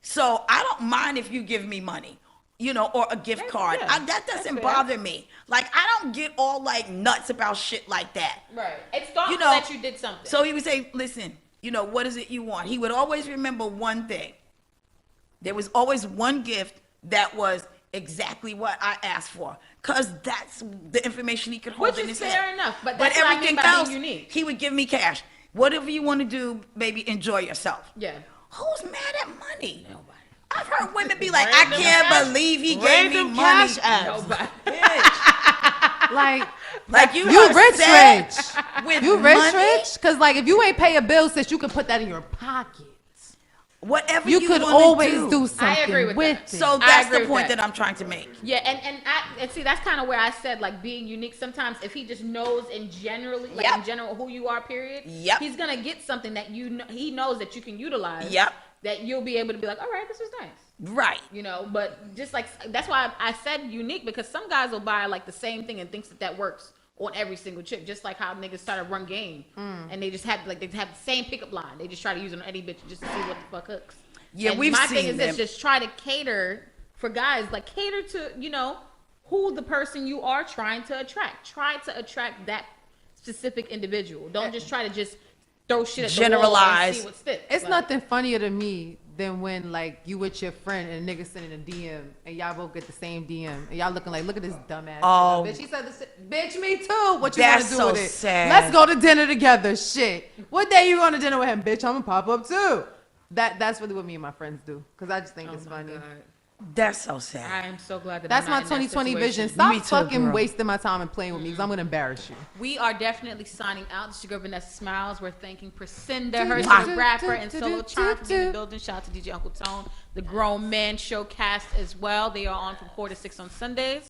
So I don't mind if you give me money, you know, or a gift card. yeah, That doesn't fair. bother me. Like, I don't get all like nuts about shit like that. Right. It's thoughtful You know, that you did something. So he would say, listen, you know, what is it you want? He would always remember one thing. There was always one gift that was exactly what I asked for. Because that's the information he could hold Which in is his fair head. enough, but that's what I mean everything by being else, unique. he would give me cash. Whatever you want to do, baby, enjoy yourself. Yeah. Who's mad at money? Nobody. I've heard women be like, Random I can't cash- believe he gave me random money. cash apps. Nobody. Like, Like you rich, upset rich. with You rich, money? rich? Because, like, if you ain't pay a bill, sis, you can put that in your pocket. Whatever You could wanna always do I something agree with with that. it. So I that's agree the with point that. that I'm trying to make. Yeah, and see that's kind of where I said like being unique. Sometimes if he just knows in generally, like Yep. in general, who you are, period. Yep. He's gonna get something that he knows that you can utilize. Yep. That you'll be able to be like, all right, this was nice. Right. You know, but just like that's why I said unique because some guys will buy like the same thing and thinks that works on every single chick. Just like how niggas try to run game and they just have like they have the same pickup line. They just try to use it on any bitch just to see what the fuck hooks. Yeah, And we've my seen thing is them. this: just try to cater for guys, like cater to who the person you are trying to attract. Try to attract that specific individual. Don't just try to just throw shit at the wall and Generalize. see what sticks. It's Like, nothing funnier to me than when, like, you with your friend and a nigga sending a DM and y'all both get the same DM and y'all looking like, look at this dumbass. Oh. Bitch, he said this. Bitch, me too. What you want That's to do so with it? sad. Let's go to dinner together. Shit. What day you going to dinner with him? Bitch, I'm going to pop up too. That's really what me and my friends do. Because I just think it's funny. That's so I sad. am so glad that That's I'm my not in that 2020 vision. situation. Stop Me too, fucking girl. wasting my time and playing with me because I'm going to embarrass you. We are definitely signing out. This is your girl Vanessa Smilez. We're thanking Precenda, her Mwah. rapper and solo child for being in the building. Shout out to DJ UncleTone, the Grown Man Showcast as well. They are on from 4 to 6 on Sundays.